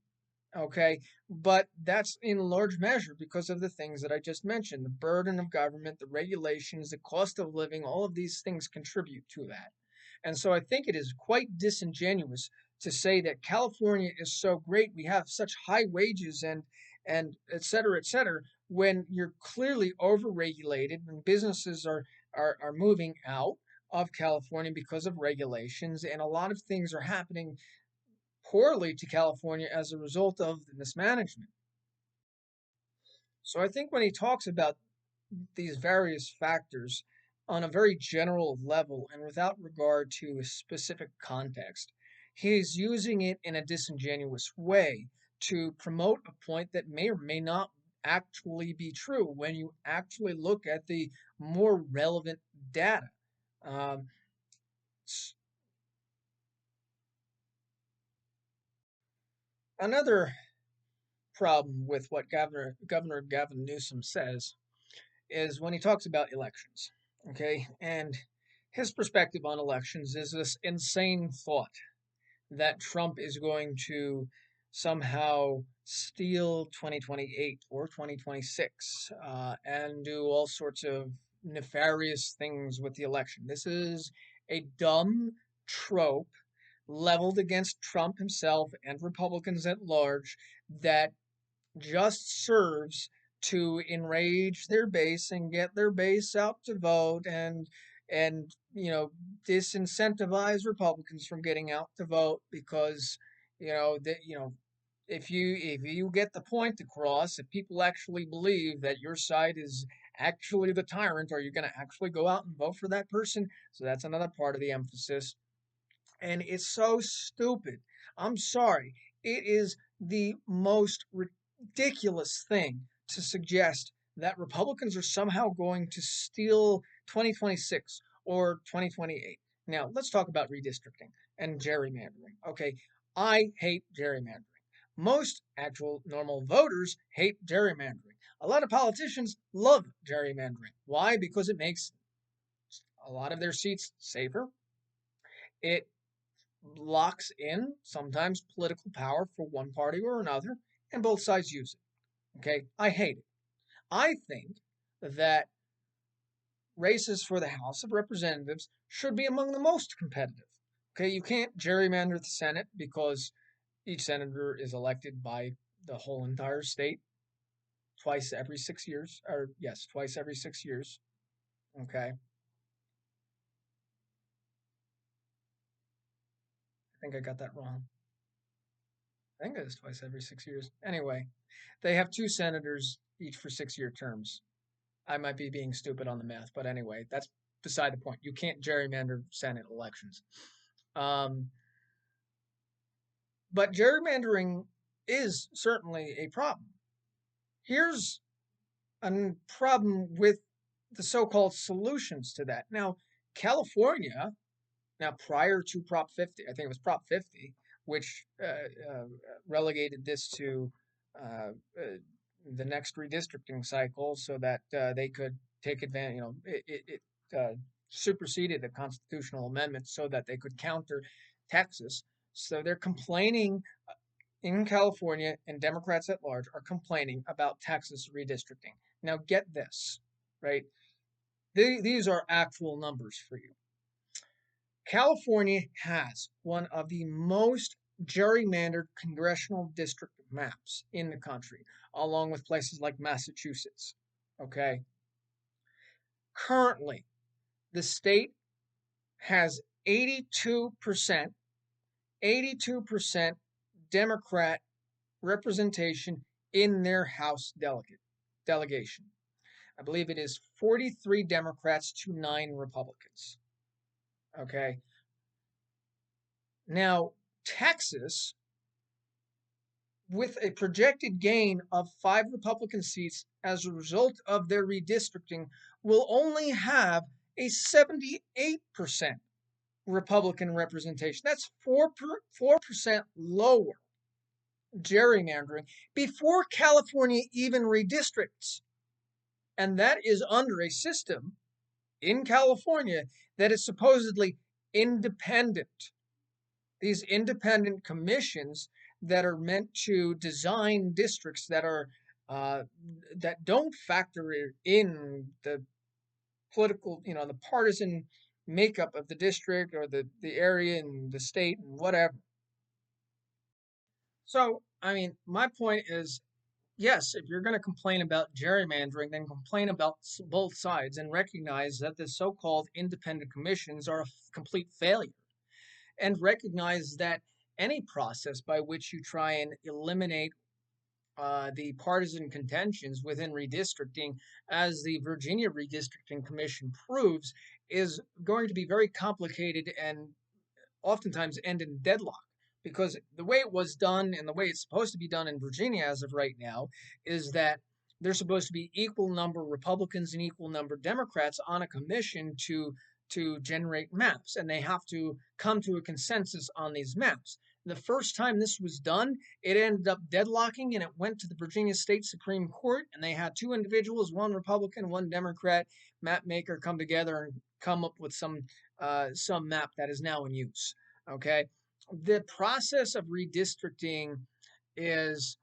Okay, but that's in large measure because of the things that I just mentioned: the burden of government, the regulations, the cost of living, all of these things contribute to that. And so I think it is quite disingenuous to say that California is so great, we have such high wages and et cetera, when you're clearly overregulated and businesses are moving out of California because of regulations, and a lot of things are happening poorly to California as a result of the mismanagement. So I think when he talks about these various factors on a very general level and without regard to a specific context, he's using it in a disingenuous way to promote a point that may or may not actually be true when you actually look at the more relevant data. Um, Another problem with what Governor Gavin Newsom says is when he talks about elections. Okay, and his perspective on elections is this insane thought that Trump is going to somehow steal 2028 or 2026 and do all sorts of nefarious things with the election. This is a dumb trope leveled against Trump himself and Republicans at large that just serves to enrage their base and get their base out to vote and disincentivize Republicans from getting out to vote because that if you get the point across, if people actually believe that your side is actually the tyrant, are you going to actually go out and vote for that person? So that's another part of the emphasis, and it's so stupid. I'm sorry. It is the most ridiculous thing to suggest that Republicans are somehow going to steal 2026 or 2028. Now, let's talk about redistricting and gerrymandering. Okay, I hate gerrymandering. Most actual normal voters hate gerrymandering. A lot of politicians love gerrymandering. Why? Because it makes a lot of their seats safer. It locks in sometimes political power for one party or another, and both sides use it. Okay, I hate it. I think that races for the House of Representatives should be among the most competitive. Okay, you can't gerrymander the Senate because each senator is elected by the whole entire state twice every 6 years, or yes, twice every 6 years. Okay, I think I got that wrong. I think it's twice every 6 years. Anyway, they have two senators each for 6 year terms. I might be being stupid on the math, but anyway, that's beside the point. You can't gerrymander Senate elections. Um, but gerrymandering is certainly a problem. Here's a problem with the so called solutions to that. Now, California, now prior to Prop 50, I think it was Prop 50, which relegated this to the next redistricting cycle so that they could take advantage, it superseded the constitutional amendment so that they could counter Texas. So they're complaining in California, and Democrats at large are complaining about Texas redistricting. Now, get this, right? These are actual numbers for you. California has one of the most gerrymandered congressional district maps in the country, along with places like Massachusetts. Okay. Currently, the state has 82% Democrat representation in their House delegation. I believe it is 43 Democrats to 9 Republicans. Okay. Now, Texas, with a projected gain of 5 Republican seats as a result of their redistricting, will only have a 78% Republican representation. That's 4% lower gerrymandering before California even redistricts. And that is under a system in California that is supposedly independent. These independent commissions that are meant to design districts uh, that don't factor in the political, the partisan makeup of the district or the area and the state and whatever. So, I mean, my point is, yes, if you're going to complain about gerrymandering, then complain about both sides and recognize that the so-called independent commissions are a complete failure, and recognize that any process by which you try and eliminate the partisan contentions within redistricting, as the Virginia Redistricting Commission proves, is going to be very complicated and oftentimes end in deadlock. Because the way it was done and the way it's supposed to be done in Virginia as of right now is that there's supposed to be equal number Republicans and equal number Democrats on a commission to generate maps, and they have to come to a consensus on these maps. The first time this was done, it ended up deadlocking, and it went to the Virginia State Supreme Court, and they had two individuals, one Republican, one Democrat map maker, come together and come up with some map that is now in use. Okay, the process of redistricting is,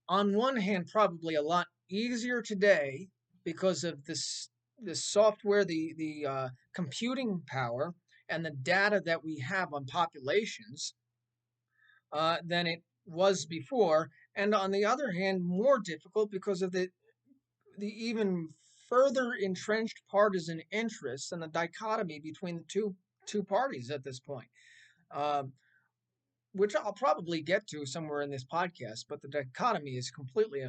on one hand, probably a lot easier today because of this software, the computing power, and the data that we have on populations than it was before. And on the other hand, more difficult because of the even further entrenched partisan interests and the dichotomy between the two parties at this point. Uh, which I'll probably get to somewhere in this podcast, but the dichotomy is completely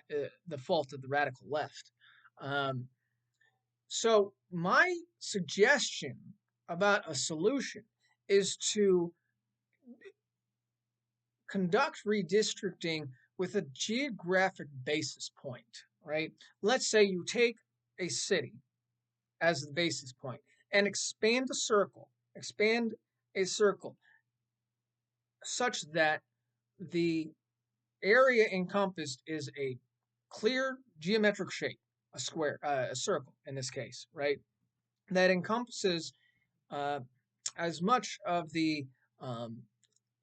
the fault of the radical left. Um, so, my suggestion about a solution is to conduct redistricting with a geographic basis point, right? Let's say you take a city as the basis point and expand a circle such that the area encompassed is a clear geometric shape, a square, a circle in this case, right? That encompasses uh, as much of the um,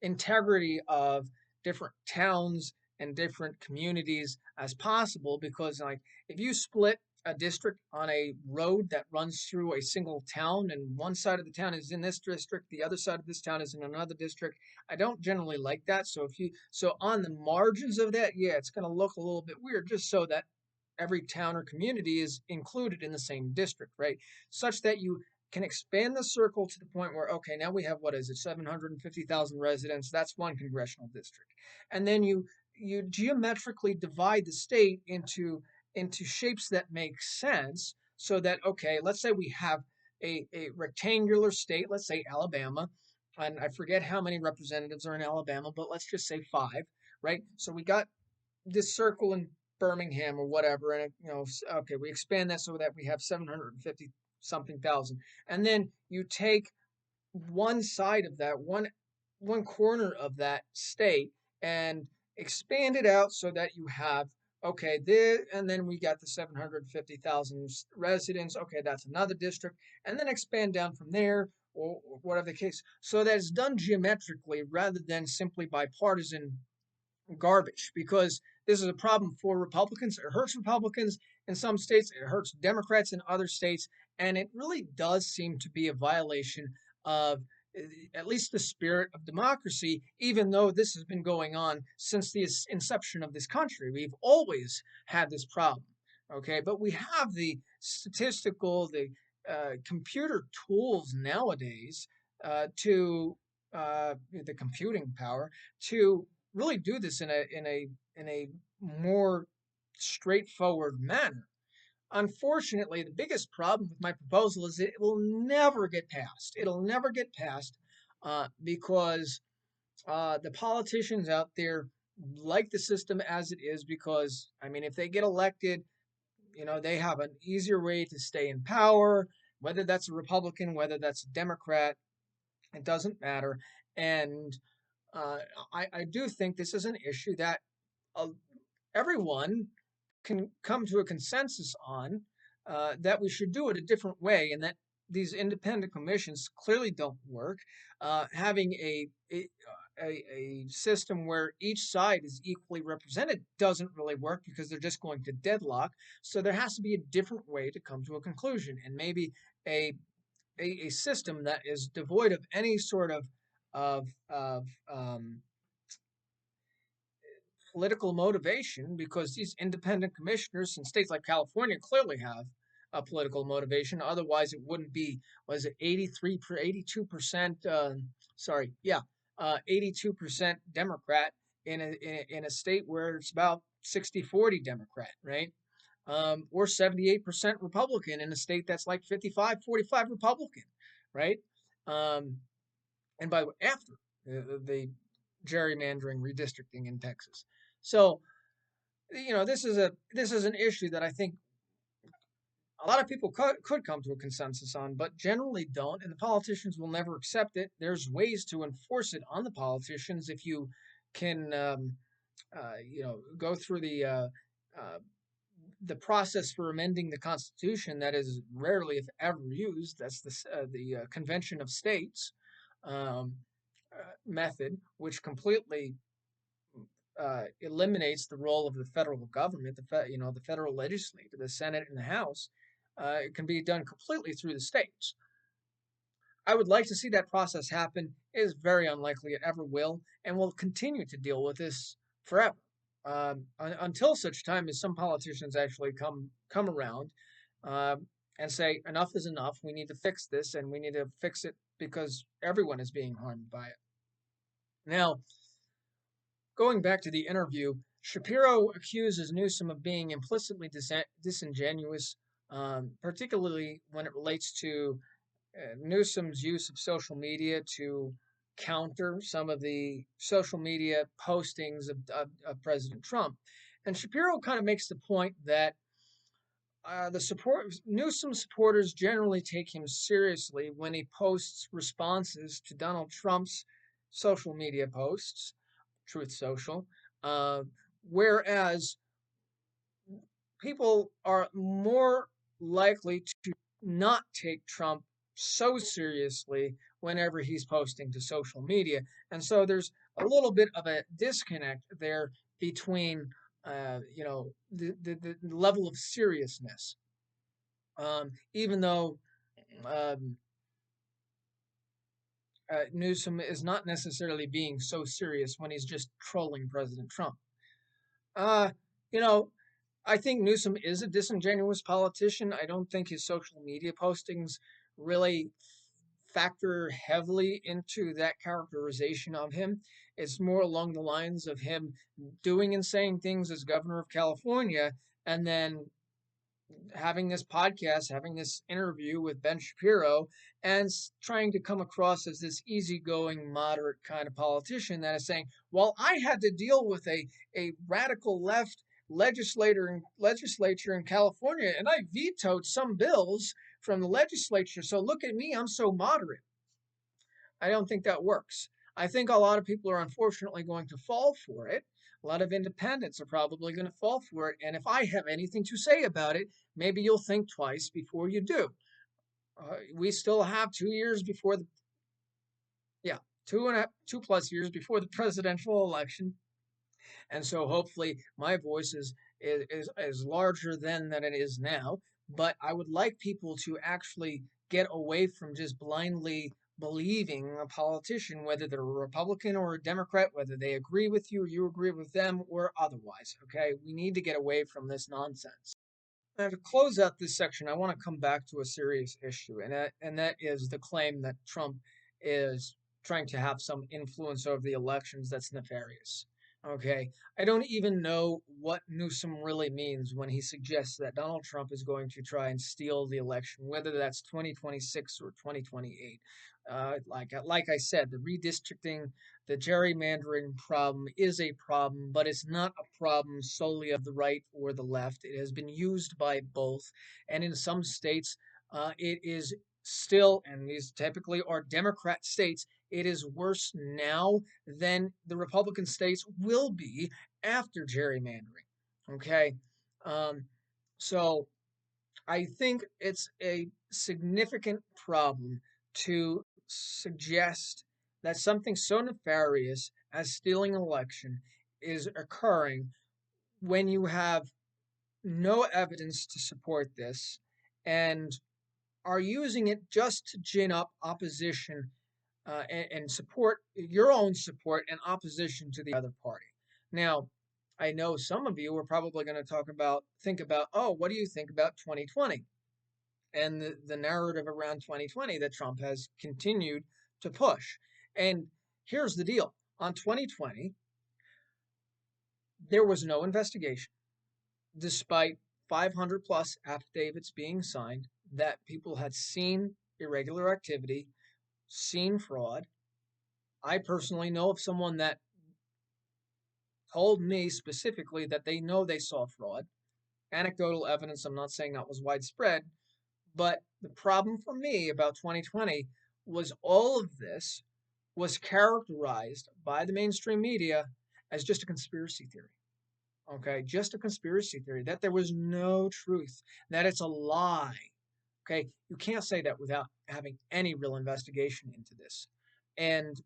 integrity of different towns and different communities as possible, because like if you split a district on a road that runs through a single town and one side of the town is in this district, the other side of this town is in another district, I don't generally like that. So on the margins of that, yeah, it's going to look a little bit weird, just so that every town or community is included in the same district, right? Such that you can expand the circle to the point where, okay, now we have, what is it, 750,000 residents. That's one congressional district. And then you geometrically divide the state into shapes that make sense, so that, okay, let's say we have a rectangular state, let's say Alabama, and I forget how many representatives are in Alabama, but let's just say 5, right? So we got this circle in Birmingham or whatever, and okay, we expand that so that we have 750 something thousand, and then you take one side of that one corner of that state and expand it out so that you have, okay, there, and then we got the 750,000 residents. Okay, that's another district, and then expand down from there, or whatever the case, so that it's done geometrically rather than simply by partisan garbage, because this is a problem for Republicans. It hurts Republicans in some states, it hurts Democrats in other states, and it really does seem to be a violation of at least the spirit of democracy, even though this has been going on since the inception of this country. We've always had this problem, okay? But we have the computer tools nowadays, to the computing power to really do this in a more straightforward manner. Unfortunately, the biggest problem with my proposal is it will never get passed. It'll never get passed because the politicians out there like the system as it is because, I mean, if they get elected, they have an easier way to stay in power, whether that's a Republican, whether that's a Democrat, it doesn't matter. And uh, I do think this is an issue that uh, everyone can come to a consensus on, that we should do it a different way, and that these independent commissions clearly don't work. Having a system where each side is equally represented doesn't really work because they're just going to deadlock. So there has to be a different way to come to a conclusion, and maybe a a system that is devoid of any sort of political motivation, because these independent commissioners in states like California clearly have a political motivation. Otherwise, it wouldn't be, was it 82%? Sorry, yeah, 82% Democrat in a state where it's about 60-40 Democrat, right? Or 78% Republican in a state that's like 55-45 Republican, right? Um, and by after the gerrymandering, redistricting in Texas. So this is an issue that I think a lot of people could come to a consensus on, but generally don't, and the politicians will never accept it. There's ways to enforce it on the politicians if you can, go through uh, the process for amending the Constitution that is rarely, if ever, used. That's the Convention of States um, method, which completely eliminates the role of the federal government, the federal legislature, the Senate and the House. It can be done completely through the states. I would like to see that process happen. It is very unlikely it ever will, and we'll continue to deal with this forever, until such time as some politicians actually come around and say enough is enough. We need to fix this, and we need to fix it because everyone is being harmed by it. Now, going back to the interview, Shapiro accuses Newsom of being implicitly disingenuous, particularly when it relates to Newsom's use of social media to counter some of the social media postings of President Trump. And Shapiro kind of makes the point that the support Newsom supporters generally take him seriously when he posts responses to Donald Trump's social media posts, Truth Social, uh, whereas people are more likely to not take Trump so seriously whenever he's posting to social media. And so there's a little bit of a disconnect there between, the level of seriousness. Even though um, Newsom is not necessarily being so serious when he's just trolling President Trump. Uh, you know, I think Newsom is a disingenuous politician. I don't think his social media postings really factor heavily into that characterization of him. It's more along the lines of him doing and saying things as governor of California, and then having this podcast, having this interview with Ben Shapiro, and trying to come across as this easygoing, moderate kind of politician that is saying, well, I had to deal with a radical left legislature in California, and I vetoed some bills from the legislature. So look at me, I'm so moderate. I don't think that works. I think a lot of people are unfortunately going to fall for it. A lot of independents are probably going to fall for it. And if I have anything to say about it, maybe you'll think twice before you do. We still have 2 years before the, yeah, 2+ years before the presidential election. And so hopefully my voice is larger then than it is now. But I would like people to actually get away from just blindly believing a politician, whether they're a Republican or a Democrat, whether they agree with you or you agree with them or otherwise. Okay, we need to get away from this nonsense. Now, to close out this section, I want to come back to a serious issue, and that is the claim that Trump is trying to have some influence over the elections that's nefarious. Okay. I don't even know what Newsom really means when he suggests that Donald Trump is going to try and steal the election, whether that's 2026 or 2028. Like I said, the redistricting, the gerrymandering problem is a problem, but it's not a problem solely of the right or the left. It has been used by both, and in some states, it is still, and these typically are Democrat states, it is worse now than the Republican states will be after gerrymandering. Okay. Um, so I think it's a significant problem to suggest that something so nefarious as stealing an election is occurring when you have no evidence to support this and are using it just to gin up opposition and support your own support and opposition to the other party. Now, I know some of you are probably going to think about, oh, what do you think about 2020 and the narrative around 2020 that Trump has continued to push? And here's the deal: on 2020, there was no investigation, despite 500 plus affidavits being signed that people had seen irregular activity, seen fraud. I personally know of someone that told me specifically that they know they saw fraud. Anecdotal evidence, I'm not saying that was widespread, but the problem for me about 2020 was all of this was characterized by the mainstream media as just a conspiracy theory. Okay, just a conspiracy theory, that there was no truth, that it's a lie. Okay, you can't say that without having any real investigation into this. And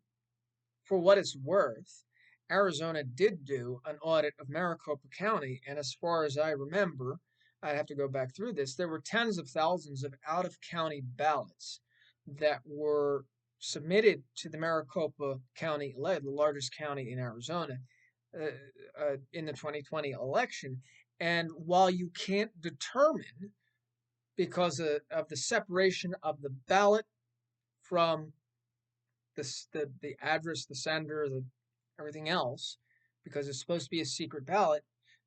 for what it's worth, Arizona did do an audit of Maricopa County, and as far as I remember, I'd have to go back through this, there were tens of thousands of out of county ballots that were submitted to the Maricopa County, the largest county in Arizona, uh, in the 2020 election. And while you can't determine, because of the separation of the ballot from the address, the sender, the everything else, because it's supposed to be a secret ballot.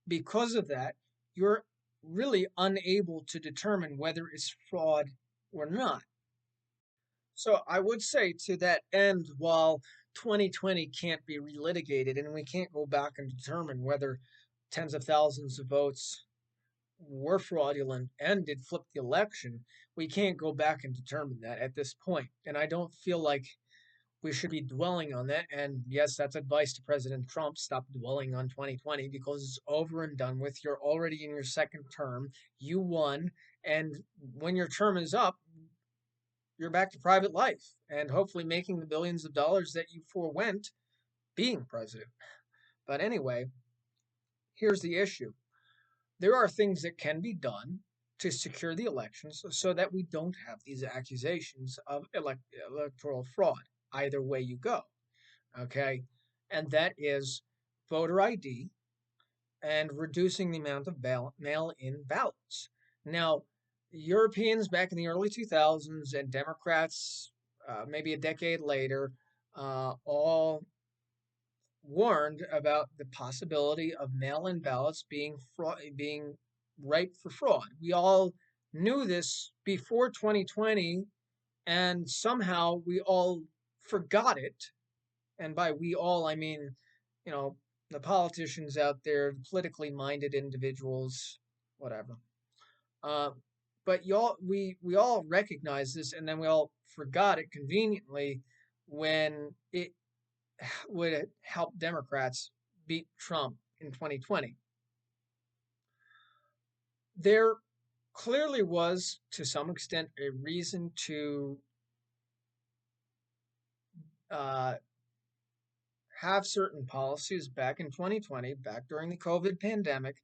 Because of that, you're really unable to determine whether it's fraud or not. So I would say to that end, while 2020 can't be relitigated and we can't go back and determine whether tens of thousands of votes were fraudulent and did flip the election, we can't go back and determine that at this point. And I don't feel like we should be dwelling on that. And yes, that's advice to President Trump. Stop dwelling on 2020 because it's over and done with. You're already in your second term. You won. And when your term is up, you're back to private life and hopefully making the billions of dollars that you forewent being president. But anyway, here's the issue: there are things that can be done to secure the elections so that we don't have these accusations of electoral fraud, either way you go. Okay, and that is voter ID and reducing the amount of mail-in ballots. Now, Europeans back in the early 2000s and Democrats maybe a decade later all warned about the possibility of mail-in ballots being ripe for fraud. We all knew this before 2020, and somehow we all forgot it. And by we all, I mean, you know, the politicians out there, the politically minded individuals, whatever. Uh, but we all recognize this, and then we all forgot it conveniently when it would help Democrats beat Trump in 2020. There clearly was, to some extent, a reason to uh, have certain policies back in 2020, back during the COVID pandemic,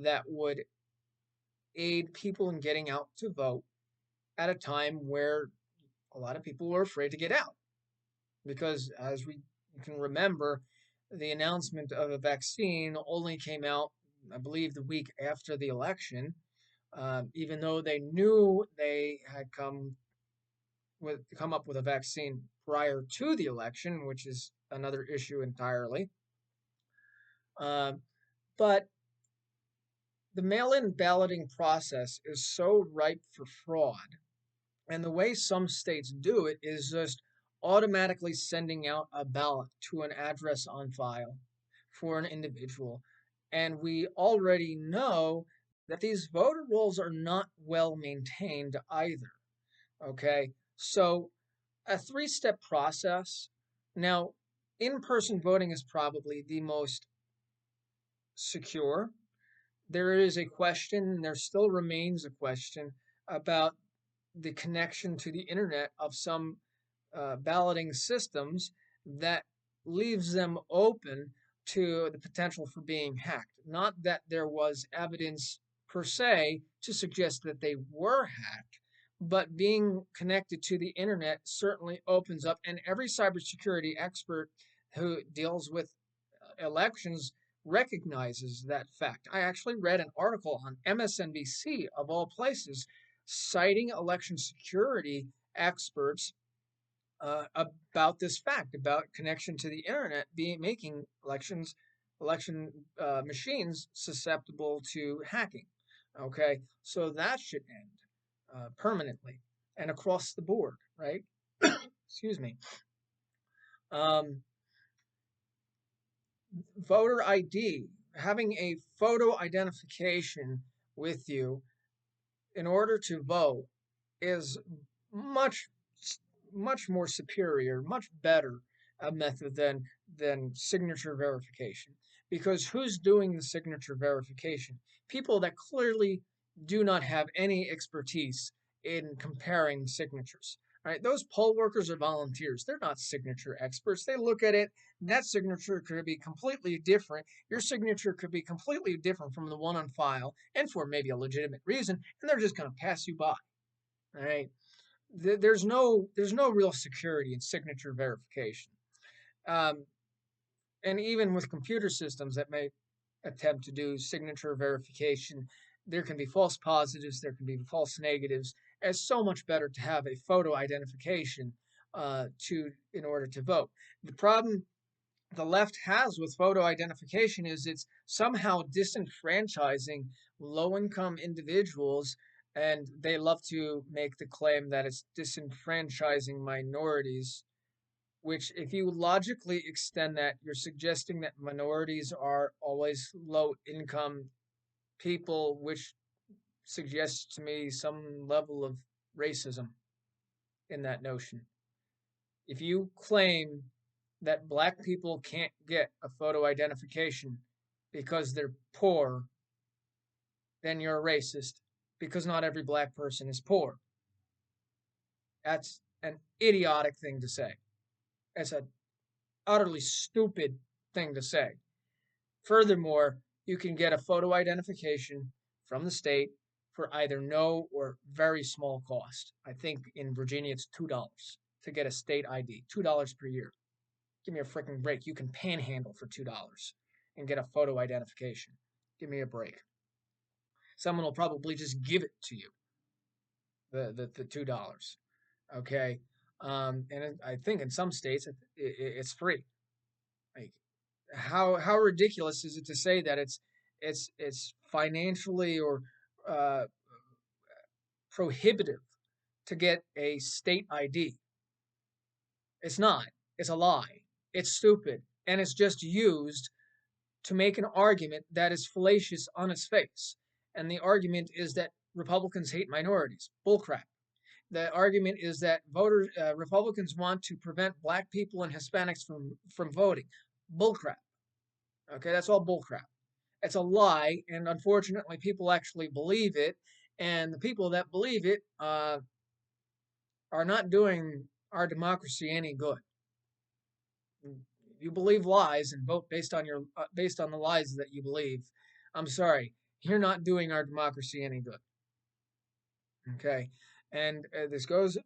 that would aid people in getting out to vote at a time where a lot of people were afraid to get out. Because as we can remember, the announcement of a vaccine only came out, I believe, the week after the election, even though they knew they had come up with a vaccine prior to the election, which is another issue entirely. Um, but the mail-in balloting process is so ripe for fraud. And the way some states do it is just automatically sending out a ballot to an address on file for an individual. And we already know that these voter rolls are not well maintained either. Okay. So a three-step process. Now, in-person voting is probably the most secure. There is a question, there still remains a question about the connection to the internet of some balloting systems that leaves them open to the potential for being hacked. Not that there was evidence per se to suggest that they were hacked, but being connected to the internet certainly opens up, and every cybersecurity expert who deals with elections recognizes that fact. I actually read an article on MSNBC, of all places, citing election security experts about this fact, about connection to the internet being making election machines susceptible to hacking. Okay, so that should end permanently and across the board, right? Excuse me. Um, Voter ID, having a photo identification with you in order to vote is much much more superior, much better a method than signature verification. Because who's doing the signature verification? People that clearly do not have any expertise in comparing signatures. Right? Those poll workers are volunteers. They're not signature experts. They look at it, and that signature could be completely different. Your signature could be completely different from the one on file, and for maybe a legitimate reason, and they're just going to pass you by. All right. There's no real security in signature verification. Um, and even with computer systems that may attempt to do signature verification, there can be false positives, there can be false negatives. It's so much better to have a photo identification to in order to vote. The problem the left has with photo identification is it's somehow disenfranchising low income individuals, and they love to make the claim that it's disenfranchising minorities, which, if you logically extend that, you're suggesting that minorities are always low income people, which suggests to me some level of racism in that notion. If you claim that black people can't get a photo identification because they're poor, then you're a racist, because not every black person is poor. That's an idiotic thing to say. It's an utterly stupid thing to say. Furthermore, you can get a photo identification from the state for either no or very small cost. I think in Virginia it's $2 to get a state ID, $2 per year. Give me a freaking break. You can panhandle for $2 and get a photo identification. Give me a break. Someone will probably just give it to you, the $2. Okay. And I think in some states it's free. Like, how ridiculous is it to say that it's financially or uh, prohibitive to get a state ID? It's not. It's a lie. It's stupid, and it's just used to make an argument that is fallacious on its face. And the argument is that Republicans hate minorities. Bullcrap. The argument is that Republicans want to prevent black people and Hispanics from voting. Bullcrap. Okay, that's all bullcrap. It's a lie, and unfortunately, people actually believe it. And the people that believe it are not doing our democracy any good. You believe lies and vote based on the lies that you believe. I'm sorry, you're not doing our democracy any good. Okay, and this goes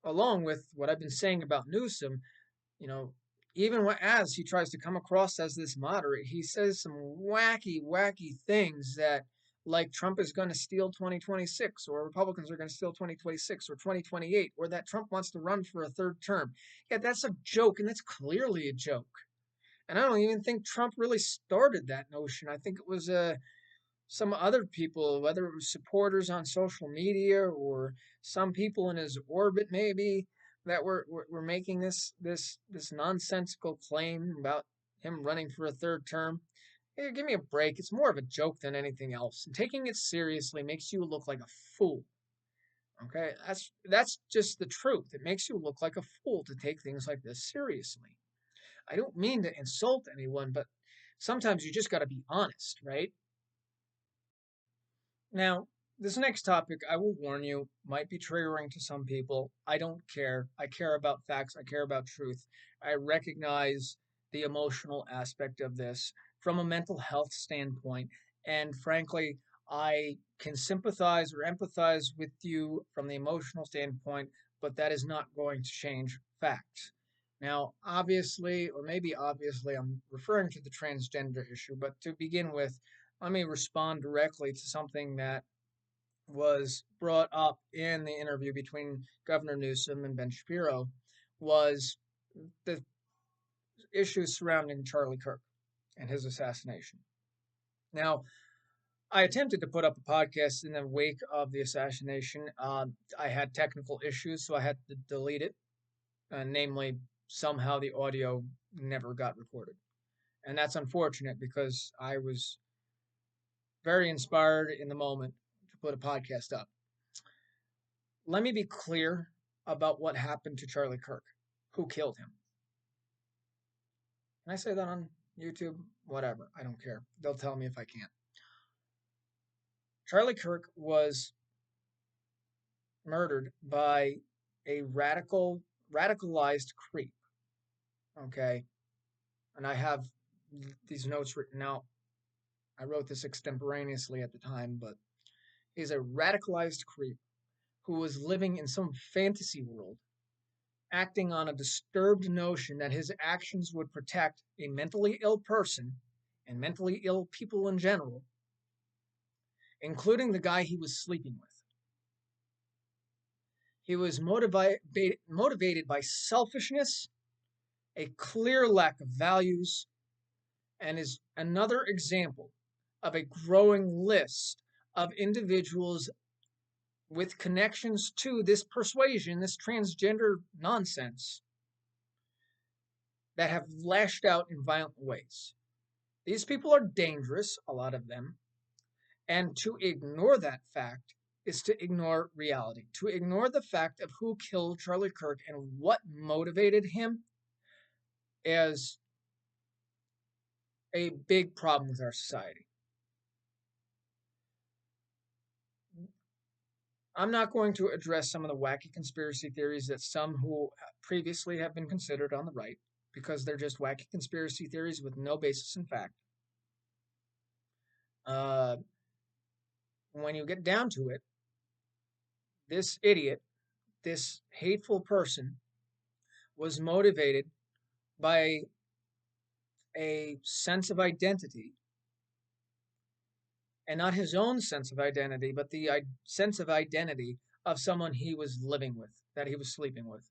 along with what I've been saying about Newsom. You know, even as he tries to come across as this moderate, he says some wacky things that, like, Trump is going to steal 2026, or Republicans are going to steal 2026 or 2028, or that Trump wants to run for a third term. Yeah, that's a joke, and that's clearly a joke. And I don't even think Trump really started that notion. I think it was some other people, whether it was supporters on social media or some people in his orbit, maybe, that were making this nonsensical claim about him running for a third term. Hey, give me a break. It's more of a joke than anything else. And taking it seriously makes you look like a fool. Okay, that's just the truth. It makes you look like a fool to take things like this seriously. I don't mean to insult anyone, but sometimes you just got to be honest, right? Now, this next topic, I will warn you, might be triggering to some people. I don't care. I care about facts. I care about truth. I recognize the emotional aspect of this from a mental health standpoint. And frankly, I can sympathize or empathize with you from the emotional standpoint, but that is not going to change facts. Now, obviously, or maybe obviously, I'm referring to the transgender issue, but to begin with, let me respond directly to something that was brought up in the interview between Governor Newsom and Ben Shapiro was the issues surrounding Charlie Kirk and his assassination. Now, I attempted to put up a podcast in the wake of the assassination. I had technical issues, so I had to delete it. Namely, somehow the audio never got recorded. And that's unfortunate because I was very inspired in the moment to put a podcast up. Let me be clear about what happened to Charlie Kirk. Who killed him? Can I say that on YouTube? Whatever. I don't care. They'll tell me if I can't. Charlie Kirk was murdered by a radicalized creep. Okay. And I have these notes written out. I wrote this extemporaneously at the time, but he's a radicalized creep who was living in some fantasy world, acting on a disturbed notion that his actions would protect a mentally ill person and mentally ill people in general, including the guy he was sleeping with. He was motivated by selfishness, a clear lack of values, and is another example of a growing list of individuals with connections to this persuasion, this transgender nonsense, that have lashed out in violent ways. These people are dangerous, a lot of them, and to ignore that fact is to ignore reality. To ignore the fact of who killed Charlie Kirk and what motivated him is a big problem with our society. I'm not going to address some of the wacky conspiracy theories that some who previously have been considered on the right, because they're just wacky conspiracy theories with no basis in fact. Uh, when you get down to it, this idiot, this hateful person, was motivated by a sense of identity, and not his own sense of identity, but the sense of identity of someone he was living with, that he was sleeping with.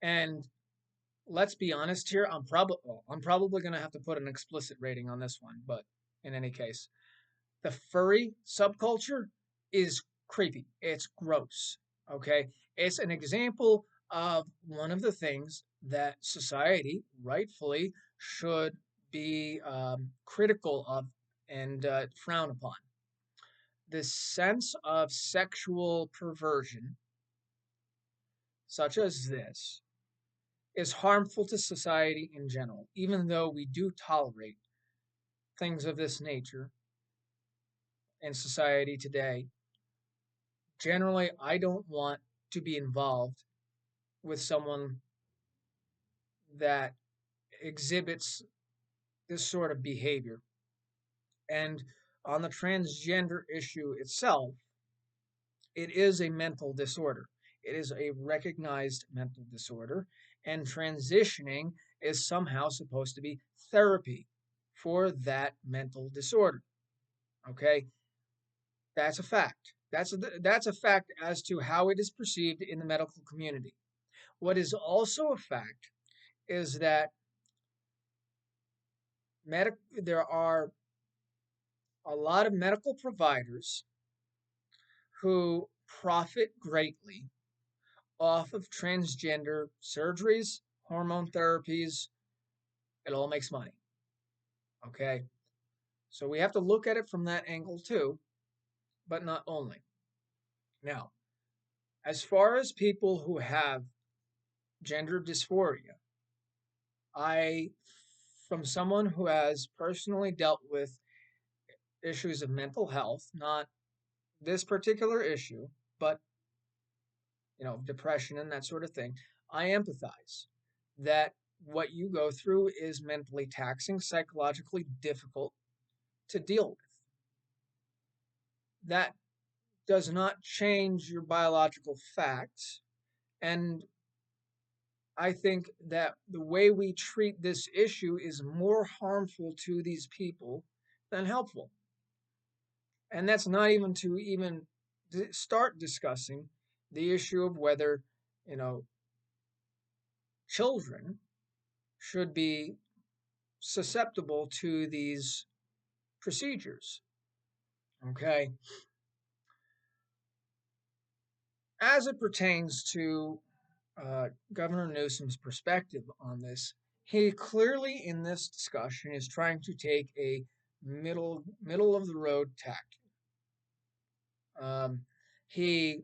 And let's be honest here, I'm probably going to have to put an explicit rating on this one, but in any case, the furry subculture is creepy. It's gross. Okay, it's an example of one of the things that society rightfully should be critical of and frown upon. This sense of sexual perversion, such as this, is harmful to society in general, even though we do tolerate things of this nature in society today. Generally, I don't want to be involved with someone that exhibits this sort of behavior. And on the transgender issue itself, it is a mental disorder. It is a recognized mental disorder, and transitioning is somehow supposed to be therapy for that mental disorder. Okay, that's a fact. That's a fact as to how it is perceived in the medical community. What is also a fact is that there are a lot of medical providers who profit greatly off of transgender surgeries, hormone therapies. It all makes money. Okay. So we have to look at it from that angle too, but not only. Now, as far as people who have gender dysphoria, I, from someone who has personally dealt with issues of mental health, not this particular issue, but depression and that sort of thing, I empathize that what you go through is mentally taxing, psychologically difficult to deal with. That does not change your biological facts. And I think that the way we treat this issue is more harmful to these people than helpful. And that's not even to even start discussing the issue of whether, you know, children should be susceptible to these procedures. Okay. As it pertains to Governor Newsom's perspective on this, he clearly in this discussion is trying to take a middle of the road tack. He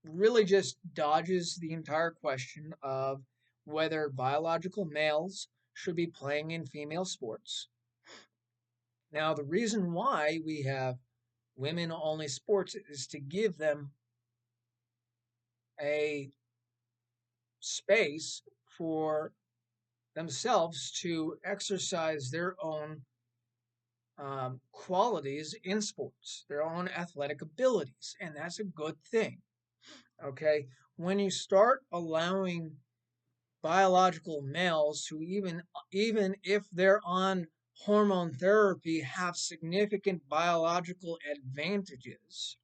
really just dodges the entire question of whether biological males should be playing in female sports. Now, the reason why we have women only sports is to give them a space for themselves to exercise their own qualities in sports, their own athletic abilities, and that's a good thing. Okay, when you start allowing biological males who even if they're on hormone therapy have significant biological advantages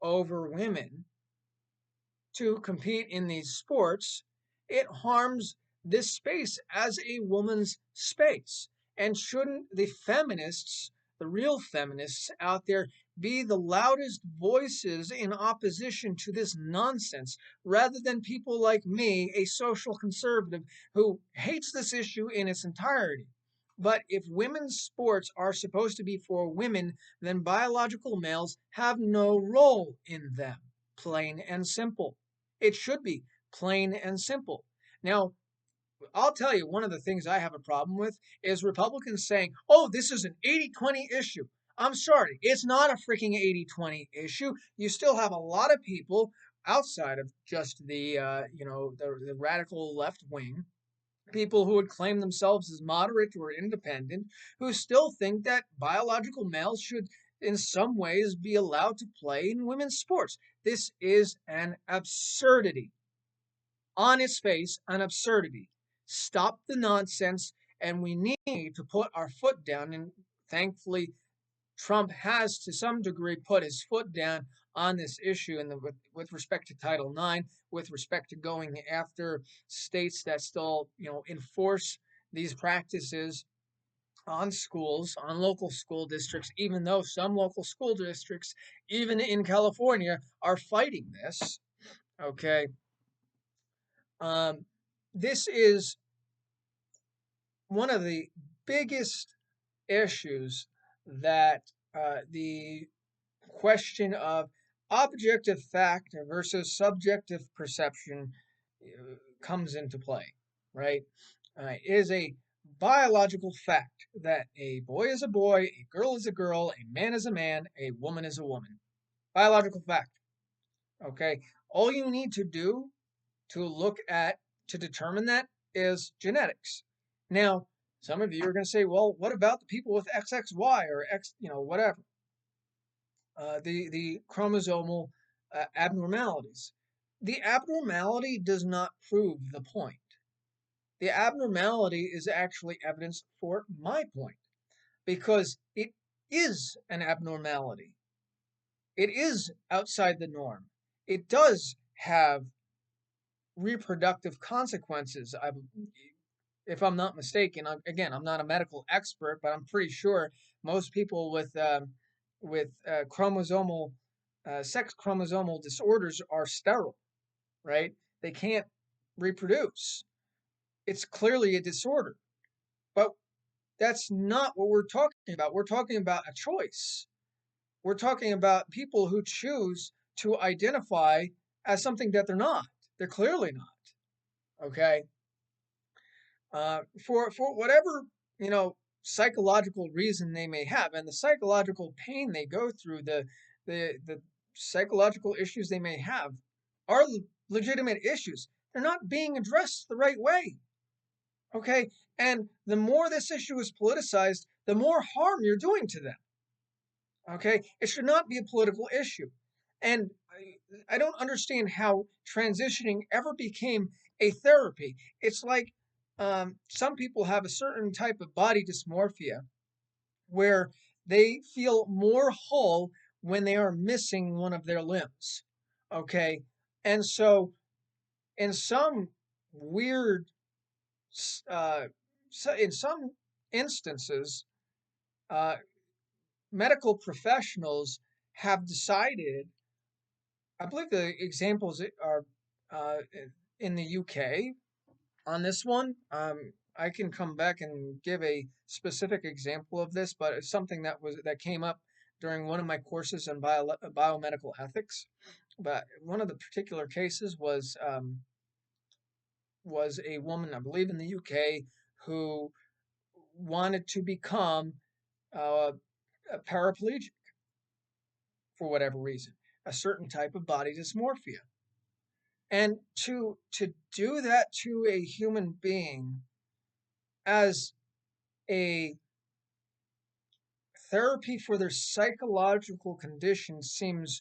over women to compete in these sports, it harms this space as a woman's space. And shouldn't the feminists, the real feminists out there, be the loudest voices in opposition to this nonsense rather than people like me, a social conservative who hates this issue in its entirety? But if women's sports are supposed to be for women, then biological males have no role in them. Plain and simple. It should be plain and simple. Now, I'll tell you, one of the things I have a problem with is Republicans saying, oh, this is an 80-20 issue. I'm sorry, it's not a freaking 80-20 issue. You still have a lot of people outside of just the radical left wing, people who would claim themselves as moderate or independent, who still think that biological males should in some ways be allowed to play in women's sports. This is an absurdity. On its face, an absurdity. Stop the nonsense, and we need to put our foot down. And thankfully, Trump has, to some degree, put his foot down on this issue, and with respect to Title IX, with respect to going after states that still, enforce these practices on schools, on local school districts, even though some local school districts, even in California, are fighting this. Okay. This is one of the biggest issues that the question of objective fact versus subjective perception comes into play, right? It is a biological fact that a boy is a boy, a girl is a girl, a man is a man, a woman is a woman. Biological fact, okay? All you need to do to determine that is genetics. Now, some of you are going to say, well, what about the people with XXY or X, whatever? The chromosomal abnormalities. The abnormality does not prove the point. The abnormality is actually evidence for my point because it is an abnormality. It is outside the norm. It does have reproductive consequences. if I'm not mistaken. Again, I'm not a medical expert, but I'm pretty sure most people with chromosomal sex chromosomal disorders are sterile, right? They can't reproduce. It's clearly a disorder, but that's not what we're talking about. We're talking about a choice. We're talking about people who choose to identify as something that they're not. They're clearly not. Okay, for whatever you know psychological reason they may have, and the psychological pain they go through, the psychological issues they may have, are legitimate issues. They're not being addressed the right way. Okay, and the more this issue is politicized, the more harm you're doing to them. Okay, it should not be a political issue, and I don't understand how transitioning ever became a therapy. It's like some people have a certain type of body dysmorphia where they feel more whole when they are missing one of their limbs. Okay, and so in some weird, uh, in some instances, uh, medical professionals have decided. I believe the examples are uh, in the UK on this one. I can come back and give a specific example of this, but it's something that came up during one of my courses in biomedical ethics. But one of the particular cases was a woman, I believe, in the UK who wanted to become uh, a paraplegic for whatever reason, a certain type of body dysmorphia. And to do that to a human being as a therapy for their psychological condition seems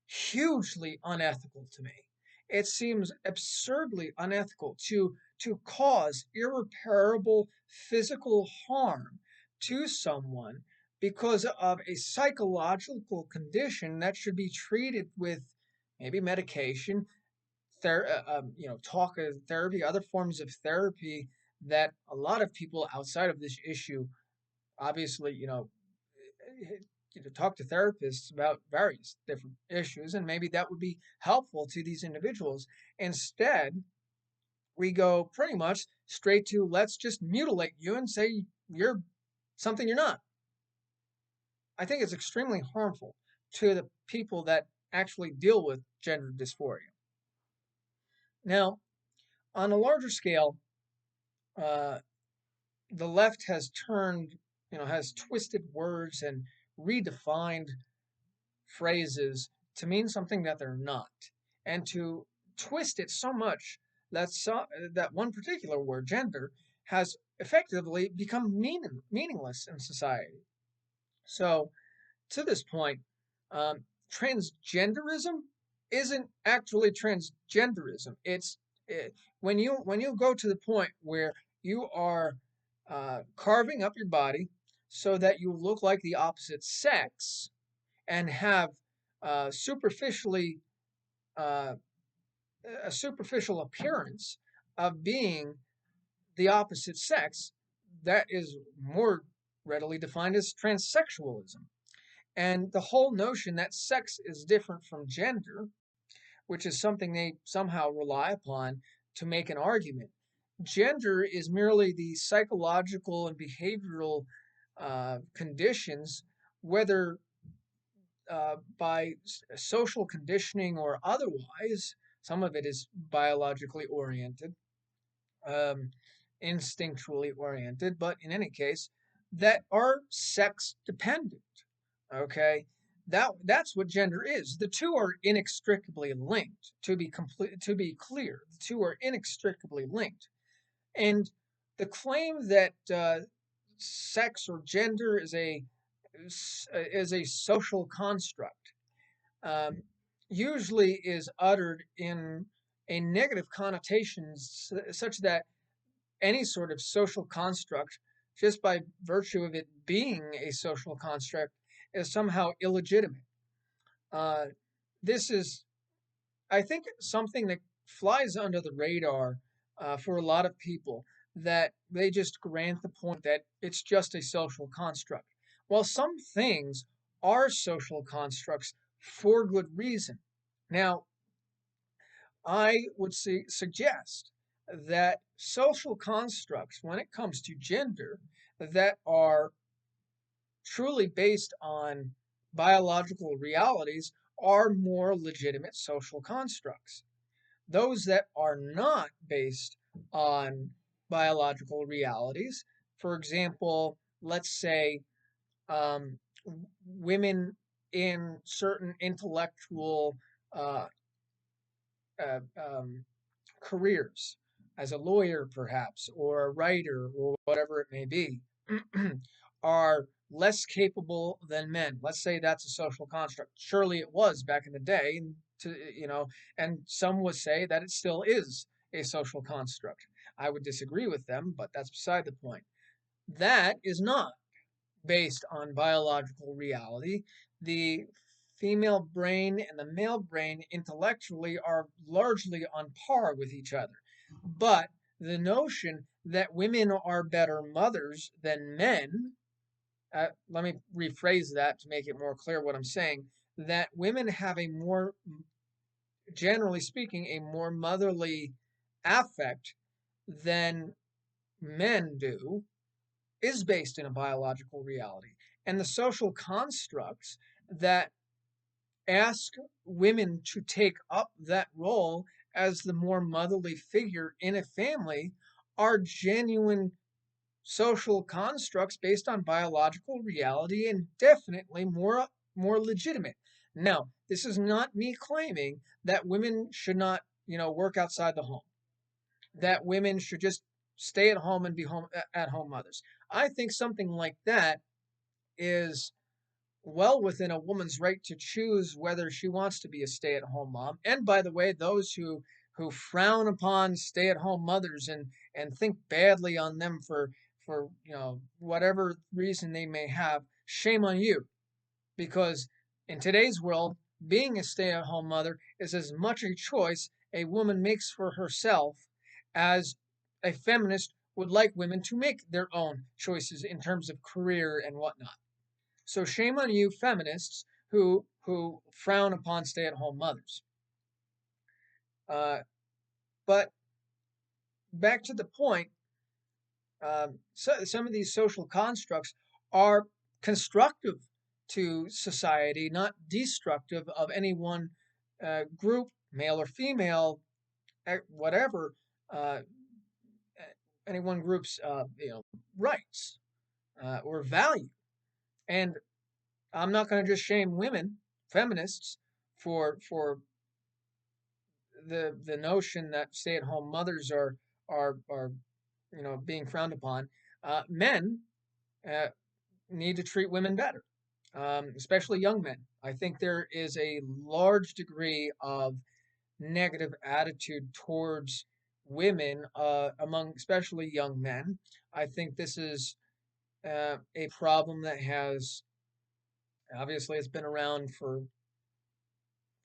hugely unethical to me. It seems absurdly unethical to cause irreparable physical harm to someone because of a psychological condition that should be treated with maybe medication, talk therapy, other forms of therapy that a lot of people outside of this issue obviously, talk to therapists about various different issues, and maybe that would be helpful to these individuals. Instead, we go pretty much straight to let's just mutilate you and say you're something you're not. I think it's extremely harmful to the people that actually deal with gender dysphoria. Now, on a larger scale, uh, the left has has twisted words and redefined phrases to mean something that they're not, and to twist it so much that one particular word, gender, has effectively become meaningless in society. So, to this point, transgenderism isn't actually transgenderism. When you go to the point where you are carving up your body so that you look like the opposite sex and have superficially uh, a superficial appearance of being the opposite sex, that is more readily defined as transsexualism. And the whole notion that sex is different from gender, which is something they somehow rely upon to make an argument. Gender is merely the psychological and behavioral conditions, whether by social conditioning or otherwise. Some of it is biologically oriented, um, instinctually oriented, but in any case, that are sex dependent. Okay, that's what gender is. The two are inextricably linked. To be clear, the two are inextricably linked. And the claim that sex or gender is a social construct um, usually is uttered in a negative connotation, such that any sort of social construct, just by virtue of it being a social construct, is somehow illegitimate. Uh, this is, I think, something that flies under the radar for a lot of people. that they just grant the point that it's just a social construct. Well, some things are social constructs for good reason. Now, I would suggest that social constructs, when it comes to gender, that are truly based on biological realities, are more legitimate social constructs. Those that are not based on biological realities, for example, let's say um, women in certain intellectual uh, uh, um, careers, as a lawyer perhaps, or a writer, or whatever it may be, are less capable than men. Let's say that's a social construct. Surely it was back in the day, and some would say that it still is a social construct. I would disagree with them, but that's beside the point. That is not based on biological reality. The female brain and the male brain intellectually are largely on par with each other. But the notion that women are better mothers than men, let me rephrase that to make it more clear what I'm saying, that women have a more, generally speaking, a more motherly affect than men do, is based in a biological reality. And the social constructs that ask women to take up that role as the more motherly figure in a family are genuine social constructs based on biological reality and definitely more legitimate. Now, this is not me claiming that women should not, work outside the home, that women should just stay at home and be home at home mothers. I think something like that is well within a woman's right to choose whether she wants to be a stay-at-home mom. And by the way, those who frown upon stay-at-home mothers and think badly on them for whatever reason they may have, shame on you, because in today's world, being a stay-at-home mother is as much a choice a woman makes for herself as a feminist would like women to make their own choices in terms of career and whatnot. So shame on you, feminists who frown upon stay-at-home mothers. Uh, but back to the point, some of these social constructs are constructive to society, not destructive of any one group, male or female, whatever, uh, any one group's rights or value. And I'm not going to just shame women, feminists, for the notion that stay-at-home mothers are being frowned upon. Men uh, need to treat women better, especially young men. I think there is a large degree of negative attitude towards women among especially young men. I think this is a problem that has obviously it's been around for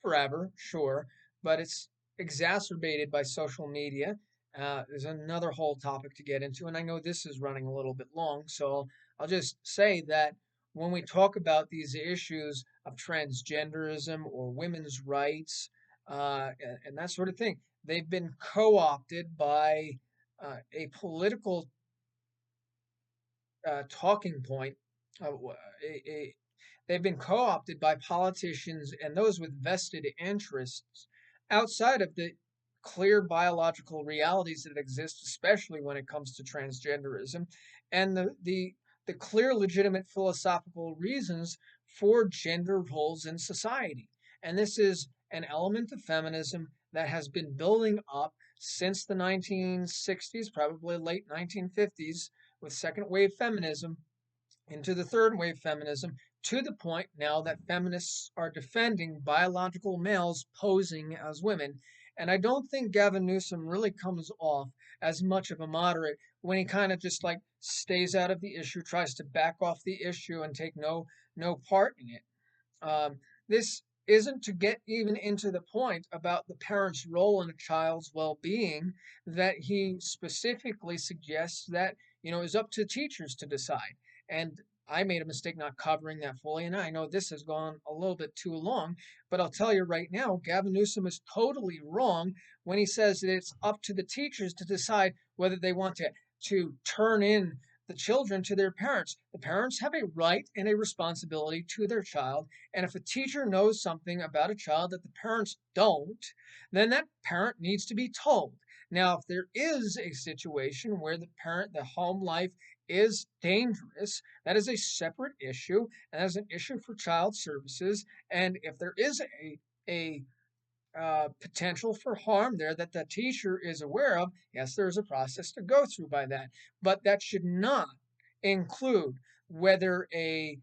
forever, sure, but it's exacerbated by social media. There's another whole topic to get into, and I know this is running a little bit long, so I'll just say that when we talk about these issues of transgenderism or women's rights and that sort of thing, they've been co opted by a political talking point, a they've been co opted by politicians and those with vested interests outside of the clear biological realities that exist, especially when it comes to transgenderism, and the clear, legitimate philosophical reasons for gender roles in society. And this is an element of feminism that has been building up since the 1960s, probably late 1950s, with second wave feminism into the third wave feminism, to the point now that feminists are defending biological males posing as women. And I don't think Gavin Newsom really comes off as much of a moderate when he kind of just like stays out of the issue, tries to back off the issue and take no part in it. This isn't to get even into the point about the parent's role in a child's well-being that he specifically suggests that, is up to teachers to decide. And I made a mistake not covering that fully, and I know this has gone a little bit too long, but I'll tell you right now, Gavin Newsom is totally wrong when he says that it's up to the teachers to decide whether they want to turn in the children to their parents. The parents have a right and a responsibility to their child, and if a teacher knows something about a child that the parents don't, then that parent needs to be told. Now, if there is a situation where the home life is dangerous, that is a separate issue, and that is an issue for child services. And if there is a potential for harm there that the teacher is aware of, yes, there's a process to go through by that. But that should not include whether a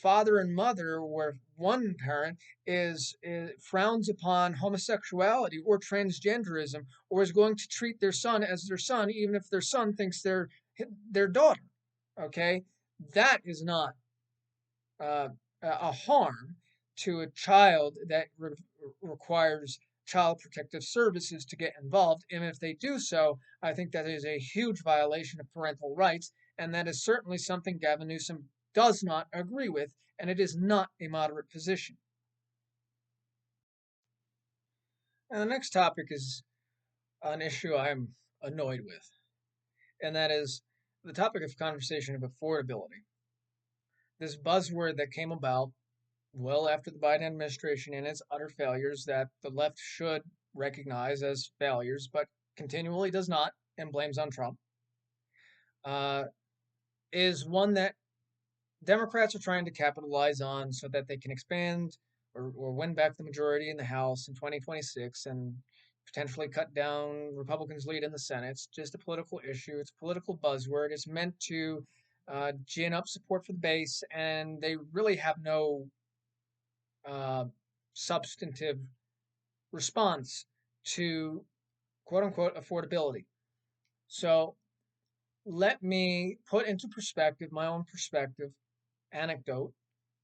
father and mother where one parent is frowns upon homosexuality or transgenderism or is going to treat their son as their son even if their son thinks they're their daughter. Okay, that is not uh, a harm to a child that requires child protective services to get involved. And if they do so, I think that is a huge violation of parental rights. And that is certainly something Gavin Newsom does not agree with. And it is not a moderate position. And the next topic is an issue I'm annoyed with. And that is the topic of conversation of affordability. This buzzword that came about well after the Biden administration and its utter failures that the left should recognize as failures, but continually does not and blames on Trump, uh, is one that Democrats are trying to capitalize on so that they can expand or win back the majority in the House in 2026 and potentially cut down Republicans' lead in the Senate. It's just a political issue. It's a political buzzword. It's meant to gin up support for the base, and they really have no uh, substantive response to quote unquote affordability. So let me put into perspective my own perspective, anecdote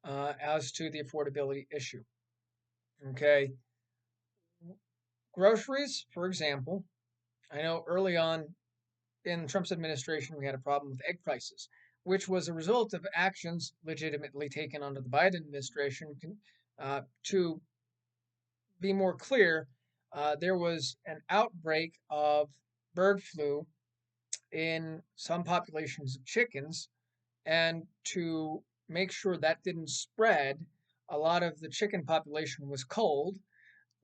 as to the affordability issue. Okay. Groceries, for example, I know early on in Trump's administration, we had a problem with egg prices, which was a result of actions legitimately taken under the Biden administration to be more clear, there was an outbreak of bird flu in some populations of chickens, and to make sure that didn't spread, a lot of the chicken population was culled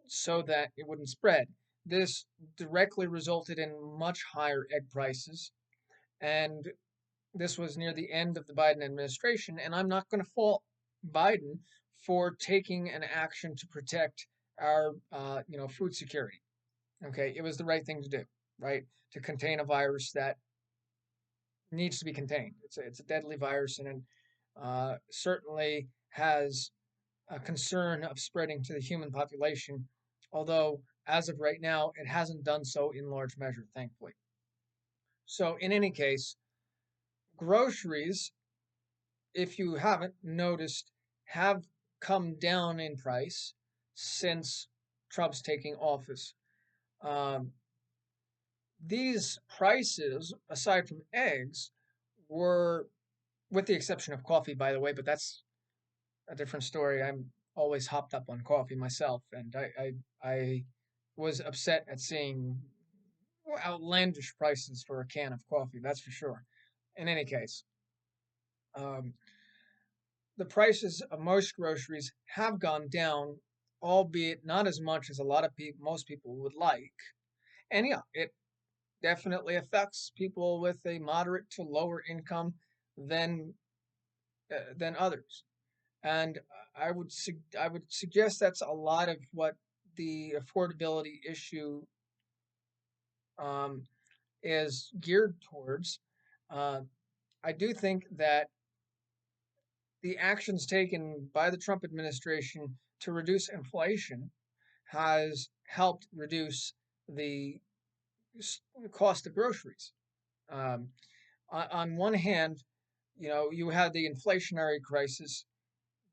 so that it wouldn't spread. This directly resulted in much higher egg prices, and this was near the end of the Biden administration, and I'm not going to fault Biden for taking an action to protect our, food security. Okay, it was the right thing to do, right? To contain a virus that needs to be contained. It's a deadly virus, and certainly has a concern of spreading to the human population. Although, as of right now, it hasn't done so in large measure, thankfully. So, in any case, groceries, if you haven't noticed, have come down in price since Trump's taking office. Um, these prices, aside from eggs, were, with the exception of coffee, by the way, but that's a different story. I'm always hopped up on coffee myself, and I was upset at seeing outlandish prices for a can of coffee. That's for sure. In any case, um, the prices of most groceries have gone down, albeit not as much as a lot of people, most people would like. And yeah, it definitely affects people with a moderate to lower income than than others. And I would suggest that's a lot of what the affordability issue um, is geared towards. Uh, I do think that the actions taken by the Trump administration to reduce inflation has helped reduce the cost of groceries. Um, on one hand, you had the inflationary crisis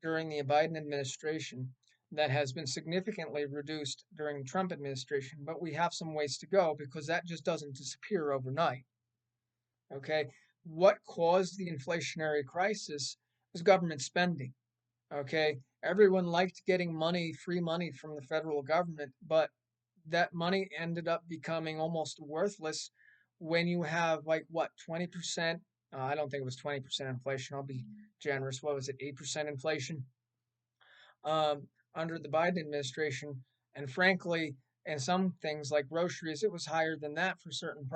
during the Biden administration. that has been significantly reduced during the Trump administration, but we have some ways to go because that just doesn't disappear overnight. Okay, what caused the inflationary crisis was government spending. Okay, everyone liked getting money, free money from the federal government, but that money ended up becoming almost worthless when you have like what 20%. I don't think it was 20% inflation. I'll be generous. What was it? 8% inflation um, under the Biden administration, and frankly, in some things like groceries, it was higher than that for certain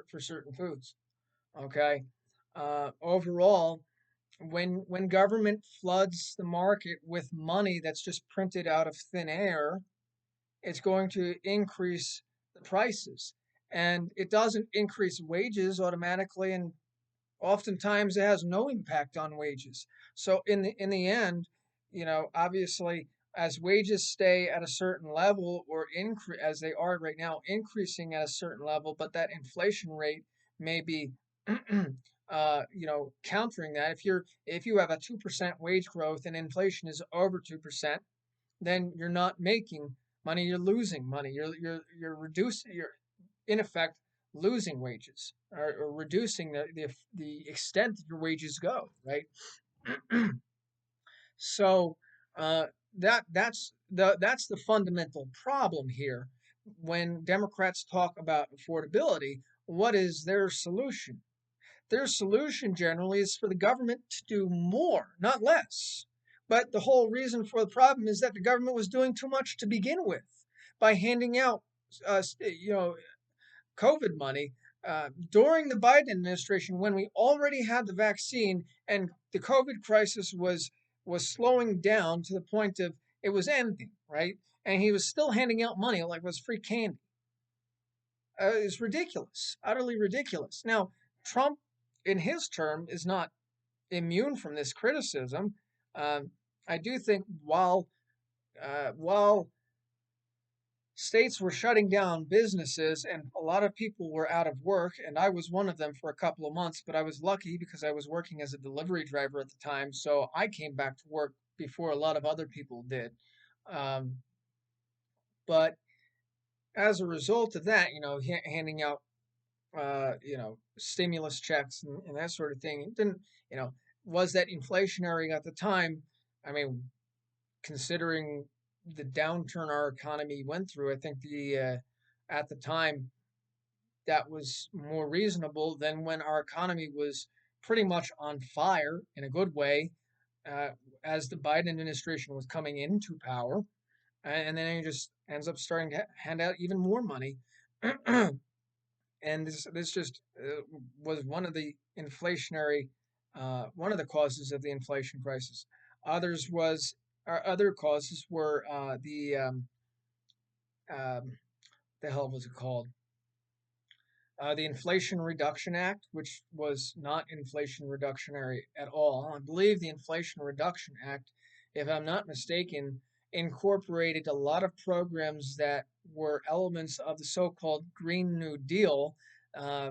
for certain foods. Okay, overall, when government floods the market with money that's just printed out of thin air, it's going to increase the prices. And it doesn't increase wages automatically, and oftentimes it has no impact on wages. So in the end, obviously, as wages stay at a certain level or increase as they are right now, increasing at a certain level, but that inflation rate may be countering that. If you have a 2% wage growth and inflation is over 2%, then you're not making money, you're losing money. You're reducing, you're in effect losing wages, or reducing the extent that your wages go, right? So uh, that's the fundamental problem here. When Democrats talk about affordability, what is their solution? Their solution generally is for the government to do more, not less. But the whole reason for the problem is that the government was doing too much to begin with by handing out, COVID money during the Biden administration, when we already had the vaccine and the COVID crisis was slowing down to the point of it was ending, right? And he was still handing out money like it was free candy. It's ridiculous, utterly ridiculous. Now, Trump, in his term, is not immune from this criticism. Um, I do think while states were shutting down businesses and a lot of people were out of work, and I was one of them for a couple of months, but I was lucky because I was working as a delivery driver at the time, so I came back to work before a lot of other people did. Um, but as a result of that, handing out stimulus checks and that sort of thing. It didn't, was that inflationary at the time? I mean, considering the downturn our economy went through, I think at the time that was more reasonable than when our economy was pretty much on fire in a good way, uh, as the Biden administration was coming into power, and then he just ends up starting to hand out even more money. And this just was one of the causes of the inflation crisis. Other causes were um, the hell was it called? The Inflation Reduction Act, which was not inflation reductionary at all. I believe the Inflation Reduction Act, if I'm not mistaken, incorporated a lot of programs that were elements of the so-called Green New Deal, uh,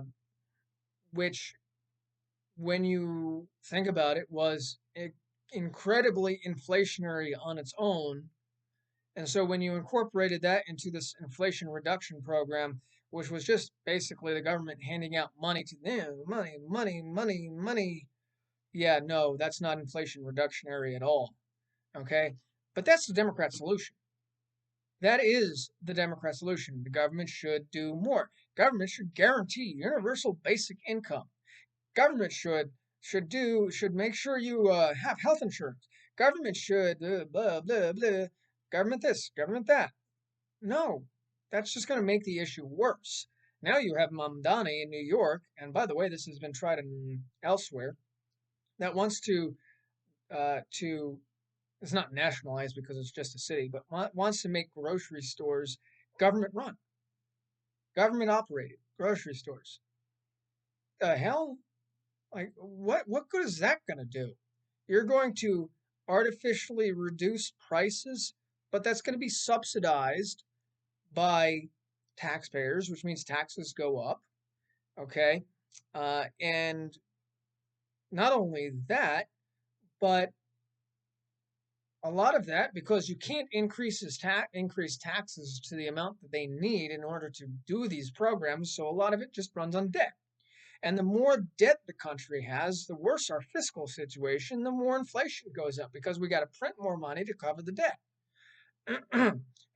which, when you think about it, was incredibly inflationary on its own. And so when you incorporated that into this inflation reduction program, which was just basically the government handing out money to them, money, money, money, money. Yeah, no, that's not inflation reductionary at all. Okay? But that's the Democrat solution. That is the Democrat solution. The government should do more. Government should guarantee universal basic income. Government should make sure you have health insurance. Government should blah blah blah. Government this, government that. No, that's just going to make the issue worse. Now you have Mamdani in New York, and by the way, this has been tried elsewhere, that wants to it's not nationalized because it's just a city, but wants to make grocery stores government run, government operated grocery stores. The hell? Like what good is that going to do? You're going to artificially reduce prices, but that's going to be subsidized by taxpayers, which means taxes go up. Okay. And not only that, but A lot of that because you can't increase taxes to the amount that they need in order to do these programs. So a lot of it just runs on debt. And the more debt the country has, the worse our fiscal situation, the more inflation goes up because we got to print more money to cover the debt.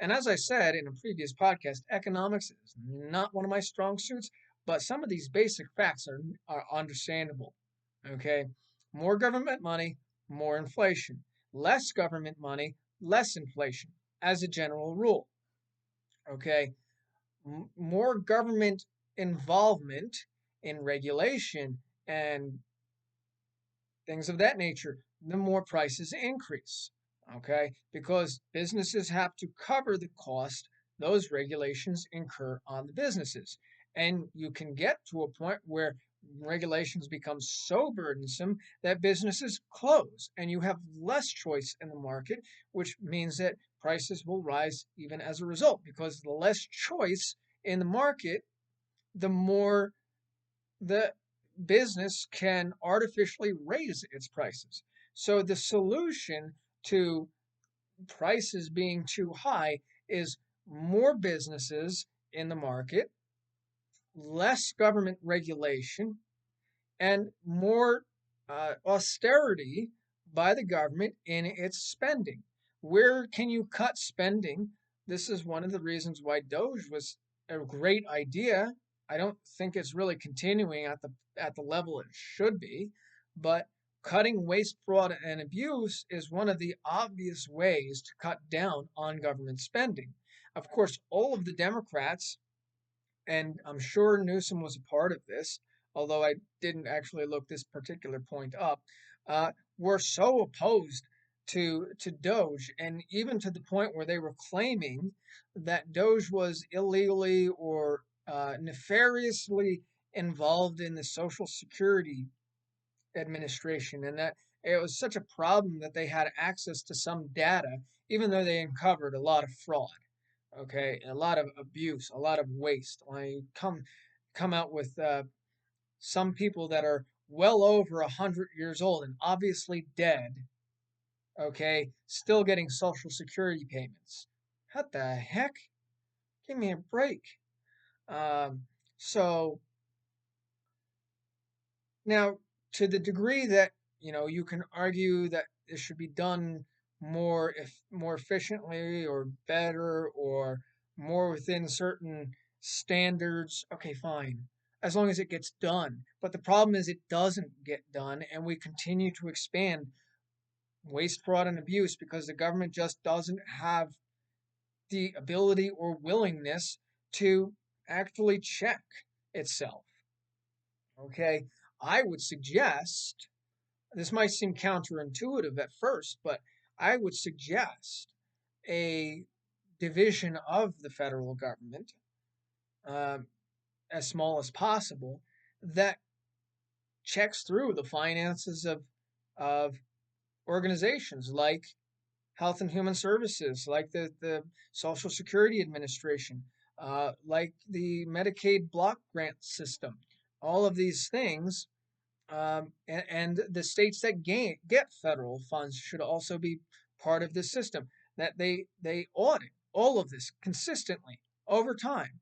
And as I said in a previous podcast, economics is not one of my strong suits, but some of these basic facts are understandable. Okay? More government money, more inflation. Less government money, less inflation, as a general rule. Okay? More government involvement in regulation and things of that nature, the more prices increase. Okay? Because businesses have to cover the cost those regulations incur on the businesses. And you can get to a point where regulations become so burdensome that businesses close and you have less choice in the market, which means that prices will rise even as a result because the less choice in the market, the more the business can artificially raise its prices. So the solution to prices being too high is more businesses in the market, less government regulation, and more austerity by the government in its spending. Where can you cut spending? This is one of the reasons why Doge was a great idea. I don't think it's really continuing at the level it should be, but cutting waste, fraud, and abuse is one of the obvious ways to cut down on government spending. Of course, all of the Democrats, and I'm sure Newsom was a part of this, although I didn't actually look this particular point up, were so opposed to Doge, and even to the point where they were claiming that Doge was illegally or nefariously involved in the Social Security Administration, and that it was such a problem that they had access to some data, even though they uncovered a lot of fraud. Okay, a lot of abuse, a lot of waste. When you come out with some people that are well over 100 years old and obviously dead, okay, still getting Social Security payments. What the heck? Give me a break. Um, so now, to the degree that you can argue that this should be done more efficiently or better or more within certain standards, okay, fine, as long as it gets done. But the problem is it doesn't get done, and we continue to expand waste, fraud, and abuse because the government just doesn't have the ability or willingness to actually check itself. Okay, I would suggest, this might seem counterintuitive at first, but I would suggest a division of the federal government, um, as small as possible, that checks through the finances of organizations like Health and Human Services, like the Social Security Administration, like the Medicaid block grant system. All of these things, and the states that get federal funds should also be part of this system. That they audit all of this consistently over time,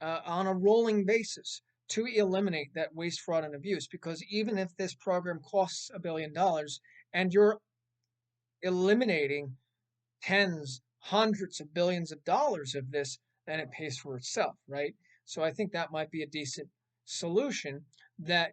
on a rolling basis, to eliminate that waste, fraud, and abuse. Because even if this program costs $1 billion and you're eliminating tens, hundreds of billions of dollars of this, then it pays for itself, right? So I think that might be a decent solution that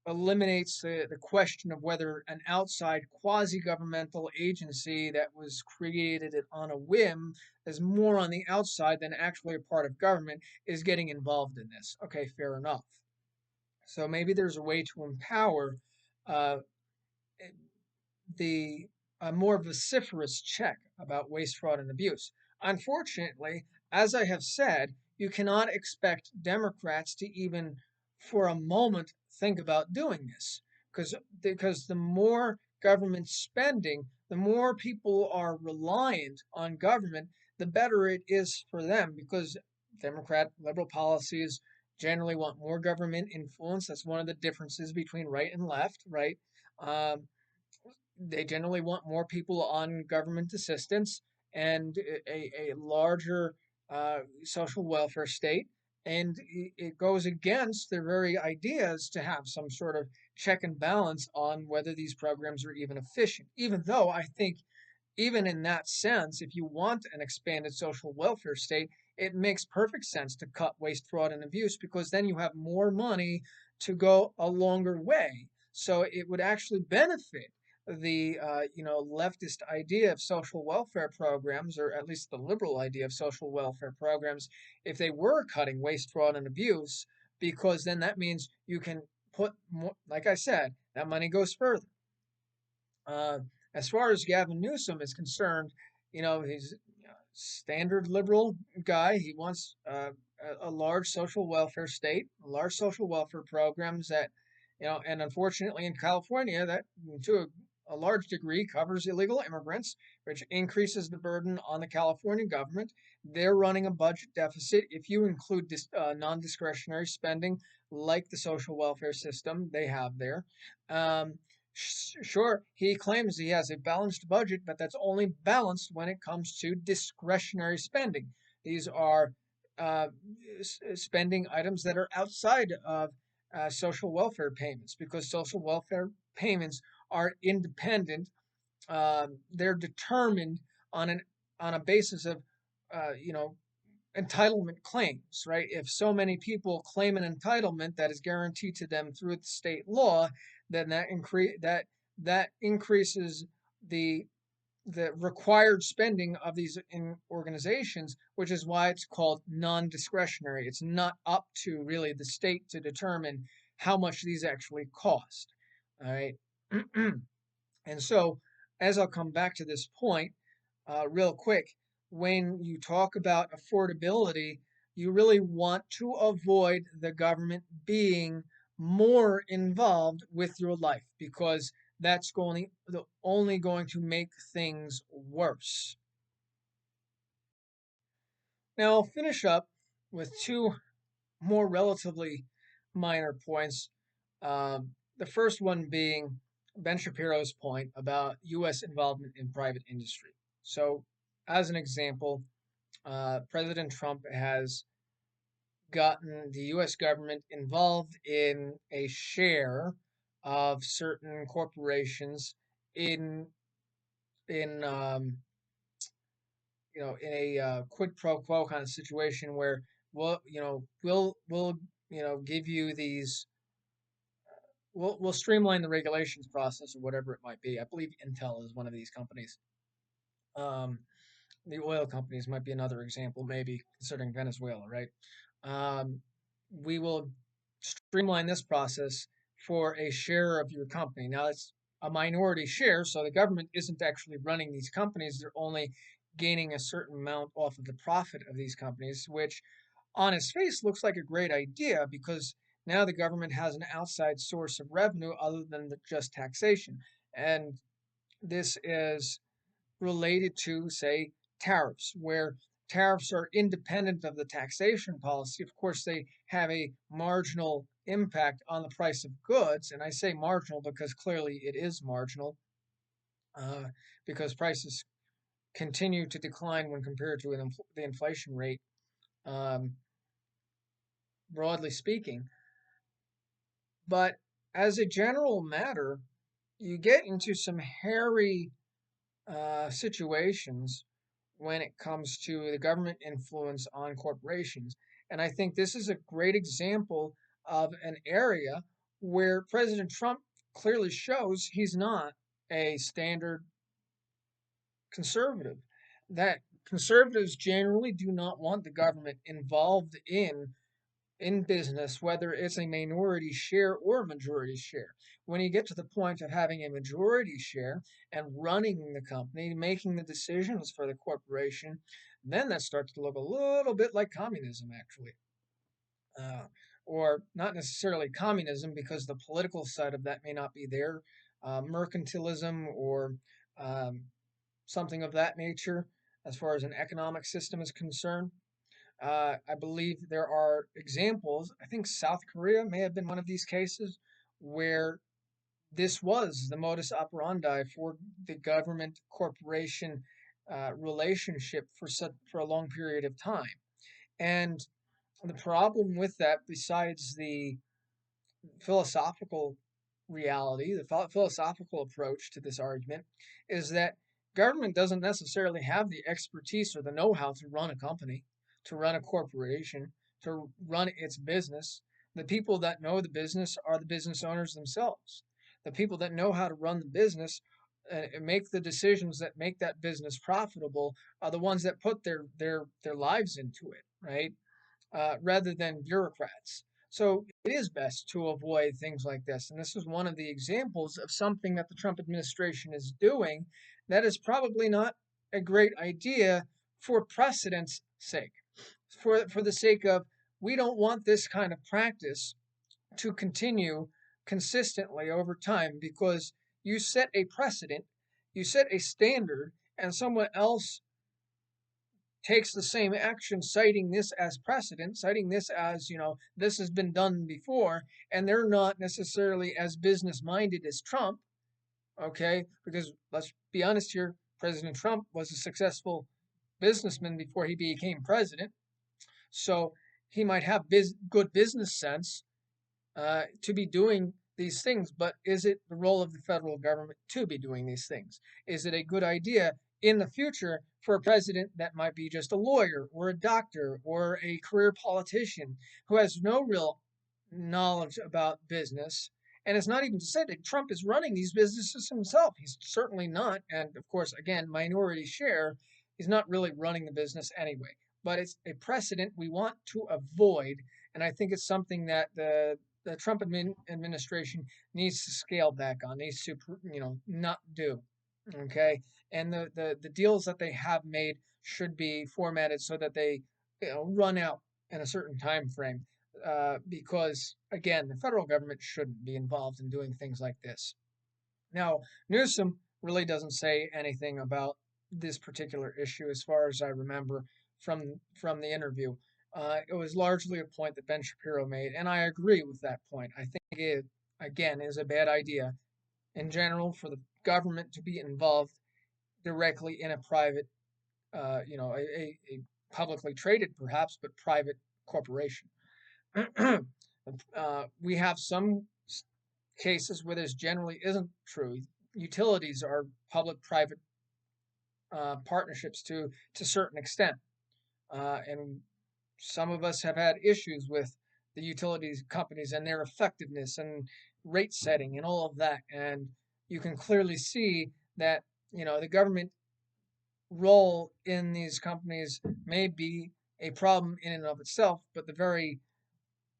eliminates the question of whether an outside quasi-governmental agency that was created on a whim, is more on the outside than actually a part of government, is getting involved in this. Okay, fair enough. So maybe there's a way to empower uh, the a more vociferous check about waste, fraud, and abuse. Unfortunately, as I have said, you cannot expect Democrats to even for a moment think about doing this because the more government spending, the more people are reliant on government, the better it is for them because Democrat liberal policies generally want more government influence. That's one of the differences between right and left, right? Um, They generally want more people on government assistance and a larger social welfare state. And it goes against their very ideas to have some sort of check and balance on whether these programs are even efficient. Even though I think even in that sense, if you want an expanded social welfare state, it makes perfect sense to cut waste, fraud, and abuse because then you have more money to go a longer way. So it would actually benefit the leftist idea of social welfare programs, or at least the liberal idea of social welfare programs, if they were cutting waste, fraud, and abuse, because then that means you can put more, like I said, that money goes further. Uh, as far as Gavin Newsom is concerned, he's a standard liberal guy. He wants a large social welfare state, large social welfare programs that, and unfortunately in California, that to a large degree covers illegal immigrants, which increases the burden on the California government. They're running a budget deficit. If you include this non-discretionary spending like the social welfare system they have there, um, sure, he claims he has a balanced budget, but that's only balanced when it comes to discretionary spending. These are uh, spending items that are outside of social welfare payments because social welfare payments are independent. They're determined on an on a basis of uh, you know entitlement claims, right? If so many people claim an entitlement that is guaranteed to them through the state law, then that increases the the required spending of these organizations, which is why it's called non-discretionary. It's not up to really the state to determine how much these actually cost. All right. And so, as I'll come back to this point real quick, when you talk about affordability, you really want to avoid the government being more involved with your life because that's only going to make things worse. Now, I'll finish up with two more relatively minor points. The first one being Ben Shapiro's point about U.S. involvement in private industry. So, as an example, President Trump has gotten the U.S. government involved in a share of certain corporations in in in a quid pro quo kind of situation where we'll give you these we'll streamline the regulations process or whatever it might be. I believe Intel is one of these companies. Um, the oil companies might be another example, maybe considering Venezuela, right? Um, we will streamline this process for a share of your company. Now, it's a minority share, so the government isn't actually running these companies. They're only gaining a certain amount off of the profit of these companies, which on its face looks like a great idea because now the government has an outside source of revenue other than just taxation. And this is related to, say, tariffs, where tariffs are independent of the taxation policy. Of course, they have a marginal impact on the price of goods. And I say marginal because clearly it is marginal uh, because prices continue to decline when compared to the inflation rate, um, broadly speaking. But as a general matter, you get into some hairy situations when it comes to the government influence on corporations. And I think this is a great example of an area where President Trump clearly shows he's not a standard conservative. That conservatives generally do not want the government involved in business, whether it's a minority share or a majority share. When you get to the point of having a majority share and running the company, making the decisions for the corporation, then that starts to look a little bit like communism, actually. Uh, or not necessarily communism, because the political side of that may not be there. Mercantilism or um, something of that nature, as far as an economic system is concerned. I believe there are examples. I think South Korea may have been one of these cases where this was the modus operandi for the government corporation relationship for a long period of time. And the problem with that, besides the philosophical reality, the philosophical approach to this argument, is that government doesn't necessarily have the expertise or the know how to run a company, to run a corporation, to run its business. The people that know the business are the business owners themselves. The people that know how to run the business and make the decisions that make that business profitable are the ones that put their lives into it, right? Rather than bureaucrats. So it is best to avoid things like this. And this is one of the examples of something that the Trump administration is doing that is probably not a great idea for precedent's sake, for the sake of we don't want this kind of practice to continue consistently over time because you set a precedent, you set a standard, and someone else takes the same action, citing this as precedent, citing this as, this has been done before, and they're not necessarily as business minded as Trump, okay? Because let's be honest here, President Trump was a successful businessman before he became president. So he might have good business sense to be doing these things, but is it the role of the federal government to be doing these things? Is it a good idea in the future for a president that might be just a lawyer or a doctor or a career politician who has no real knowledge about business? And it's not even to say that Trump is running these businesses himself. He's certainly not. And of course, again, minority share, he's not really running the business anyway. But it's a precedent we want to avoid. And I think it's something that the Trump administration needs to scale back on, needs to, not do. Okay. And the deals that they have made should be formatted so that they, run out in a certain time frame. Because again, the federal government shouldn't be involved in doing things like this. Now, Newsom really doesn't say anything about this particular issue, as far as I remember from the interview. It was largely a point that Ben Shapiro made, and I agree with that point. I think it again is a bad idea in general for the government to be involved directly in a private, a publicly traded perhaps, but private corporation. We have some cases where this generally isn't true. Utilities are public-private partnerships to a certain extent, and some of us have had issues with the utilities companies and their effectiveness and rate setting and all of that. And you can clearly see that the government role in these companies may be a problem in and of itself, but the very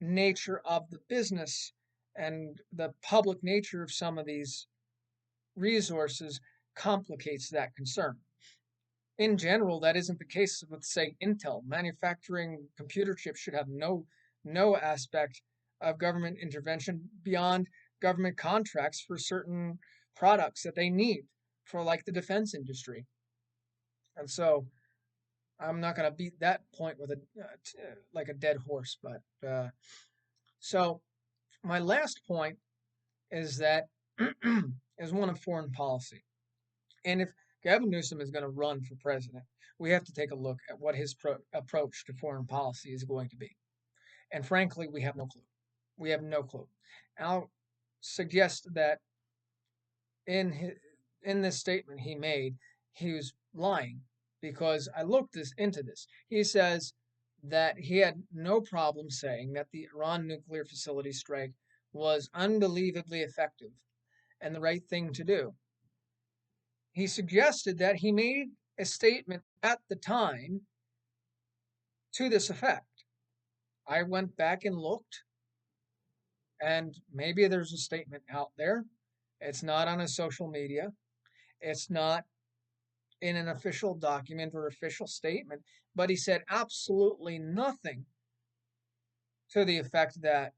nature of the business and the public nature of some of these resources complicates that concern. In general, that isn't the case with, say, Intel. Manufacturing computer chips should have no aspect of government intervention beyond government contracts for certain products that they need for, like, the defense industry. And so I'm not going to beat that point with like a dead horse, but so my last point is that is one of foreign policy. And if Gavin Newsom is going to run for president, we have to take a look at what his approach to foreign policy is going to be. And frankly, we have no clue. We have no clue. I'll suggest that in this statement he made, he was lying because I looked into this. He says that he had no problem saying that the Iran nuclear facility strike was unbelievably effective and the right thing to do. He suggested that he made a statement at the time to this effect. I went back and looked, and maybe there's a statement out there. It's not on his social media. It's not in an official document or official statement, but he said absolutely nothing to the effect that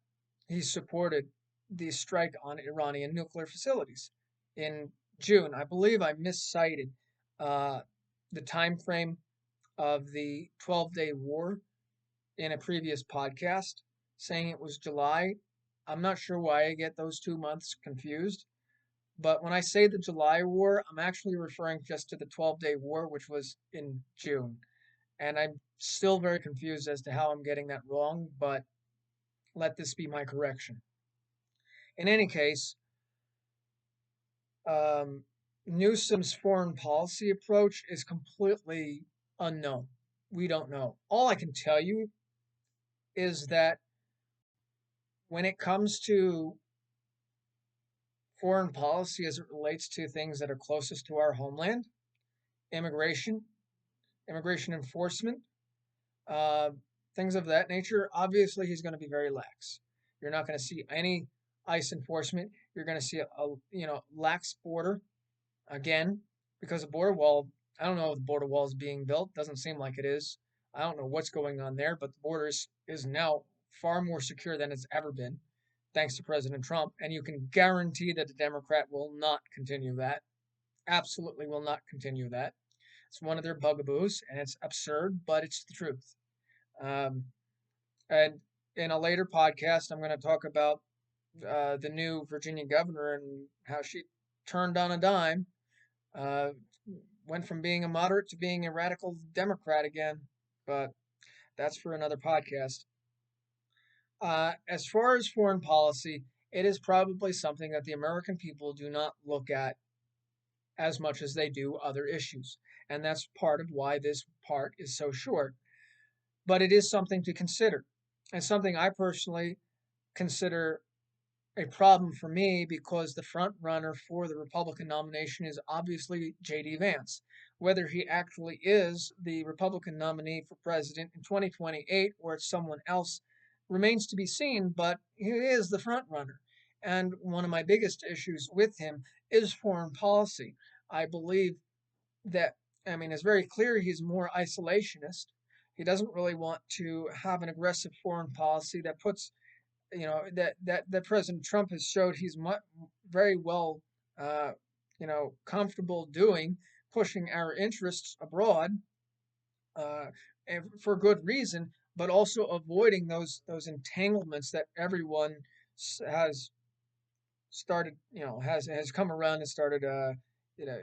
he supported the strike on Iranian nuclear facilities in June. I believe I miscited the time frame of the 12-day war in a previous podcast, saying it was July. I'm not sure why I get those 2 months confused, But when I say the July War, I'm actually referring just to the 12-day war, which was in June. And I'm still very confused as to how I'm getting that wrong, but let this be my correction. In any case, um, Newsom's foreign policy approach is completely unknown. We don't know. All I can tell you is that when it comes to foreign policy as it relates to things that are closest to our homeland, immigration, immigration enforcement, uh, things of that nature, obviously he's going to be very lax. You're not going to see any ICE enforcement. You're going to see a lax border again because the border wall. I don't know if the border wall is being built. Doesn't seem like it is. I don't know what's going on there, but the border is now far more secure than it's ever been, thanks to President Trump. And you can guarantee that the Democrat will not continue that. Absolutely will not continue that. It's one of their bugaboos, and it's absurd, but it's the truth. Um, and in a later podcast, I'm going to talk about the new Virginia governor and how she turned on a dime, uh, went from being a moderate to being a radical Democrat again. But that's for another podcast. As far as foreign policy, it is probably something that the American people do not look at as much as they do other issues. And that's part of why this part is so short. But it is something to consider. And something I personally consider a problem for me because the front runner for the Republican nomination is obviously J.D. Vance. Whether he actually is the Republican nominee for president in 2028 or it's someone else remains to be seen, but he is the front runner. And one of my biggest issues with him is foreign policy. I believe that, I mean, it's very clear he's more isolationist. He doesn't really want to have an aggressive foreign policy that puts that President Trump has showed he's very well, uh, comfortable doing, pushing our interests abroad, uh, and for good reason, but also avoiding those entanglements that everyone has started, has come around and started, you know,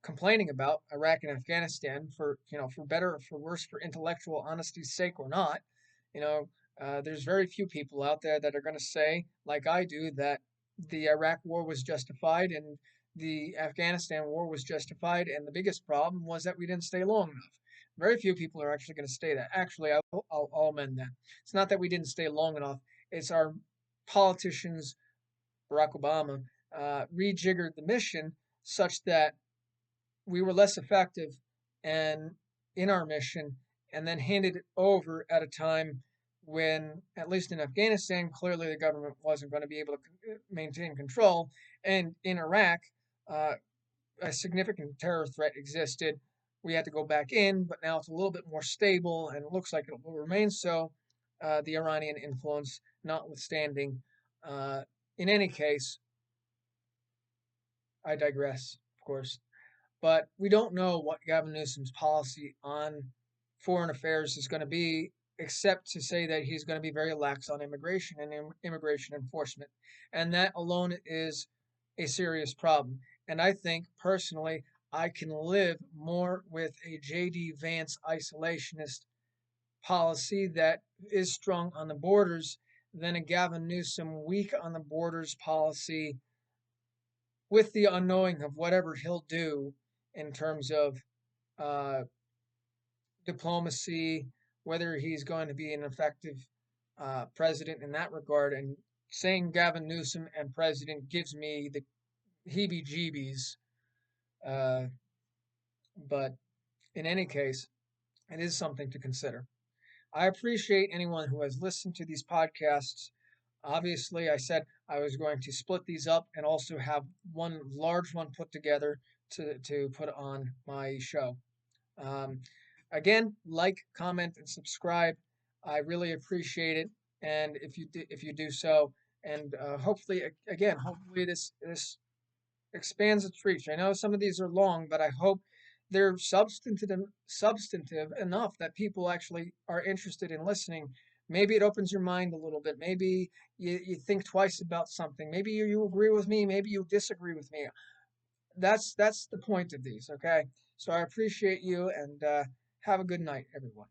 complaining about Iraq and Afghanistan for better or for worse, for intellectual honesty's sake or not. You know, there's very few people out there that are going to say, like I do, that the Iraq war was justified and the Afghanistan war was justified, and the biggest problem was that we didn't stay long enough. Very few people are actually going to say that. Actually, I'll amend that. It's not that we didn't stay long enough. It's our politicians, Barack Obama, rejiggered the mission such that we were less effective and in our mission, and then handed it over at a time when, at least in Afghanistan, clearly the government wasn't going to be able to maintain control, and in Iraq, uh, a significant terror threat existed. We had to go back in, but now it's a little bit more stable, and it looks like it will remain so. The Iranian influence notwithstanding. Uh, in any case, I digress, of course. But we don't know what Gavin Newsom's policy on foreign affairs is going to be, except to say that he's going to be very lax on immigration and immigration enforcement. And that alone is a serious problem. And I think personally, I can live more with a J.D. Vance isolationist policy that is strong on the borders than a Gavin Newsom weak on the borders policy with the unknowing of whatever he'll do in terms of uh, diplomacy, whether he's going to be an effective president in that regard. And saying Gavin Newsom and president gives me the heebie jeebies. Uh, but in any case, it is something to consider. I appreciate anyone who has listened to these podcasts. Obviously, I said I was going to split these up and also have one large one put together to put on my show. Um, Again, like, comment, and subscribe. I really appreciate it, and if you do so, and hopefully, again, hopefully this expands its reach. I know some of these are long, but I hope they're substantive enough that people actually are interested in listening Maybe it opens your mind a little bit. Maybe you think twice about something. Maybe you agree with me. Maybe you disagree with me. That's the point of these. Okay. So I appreciate you and have a good night, everyone.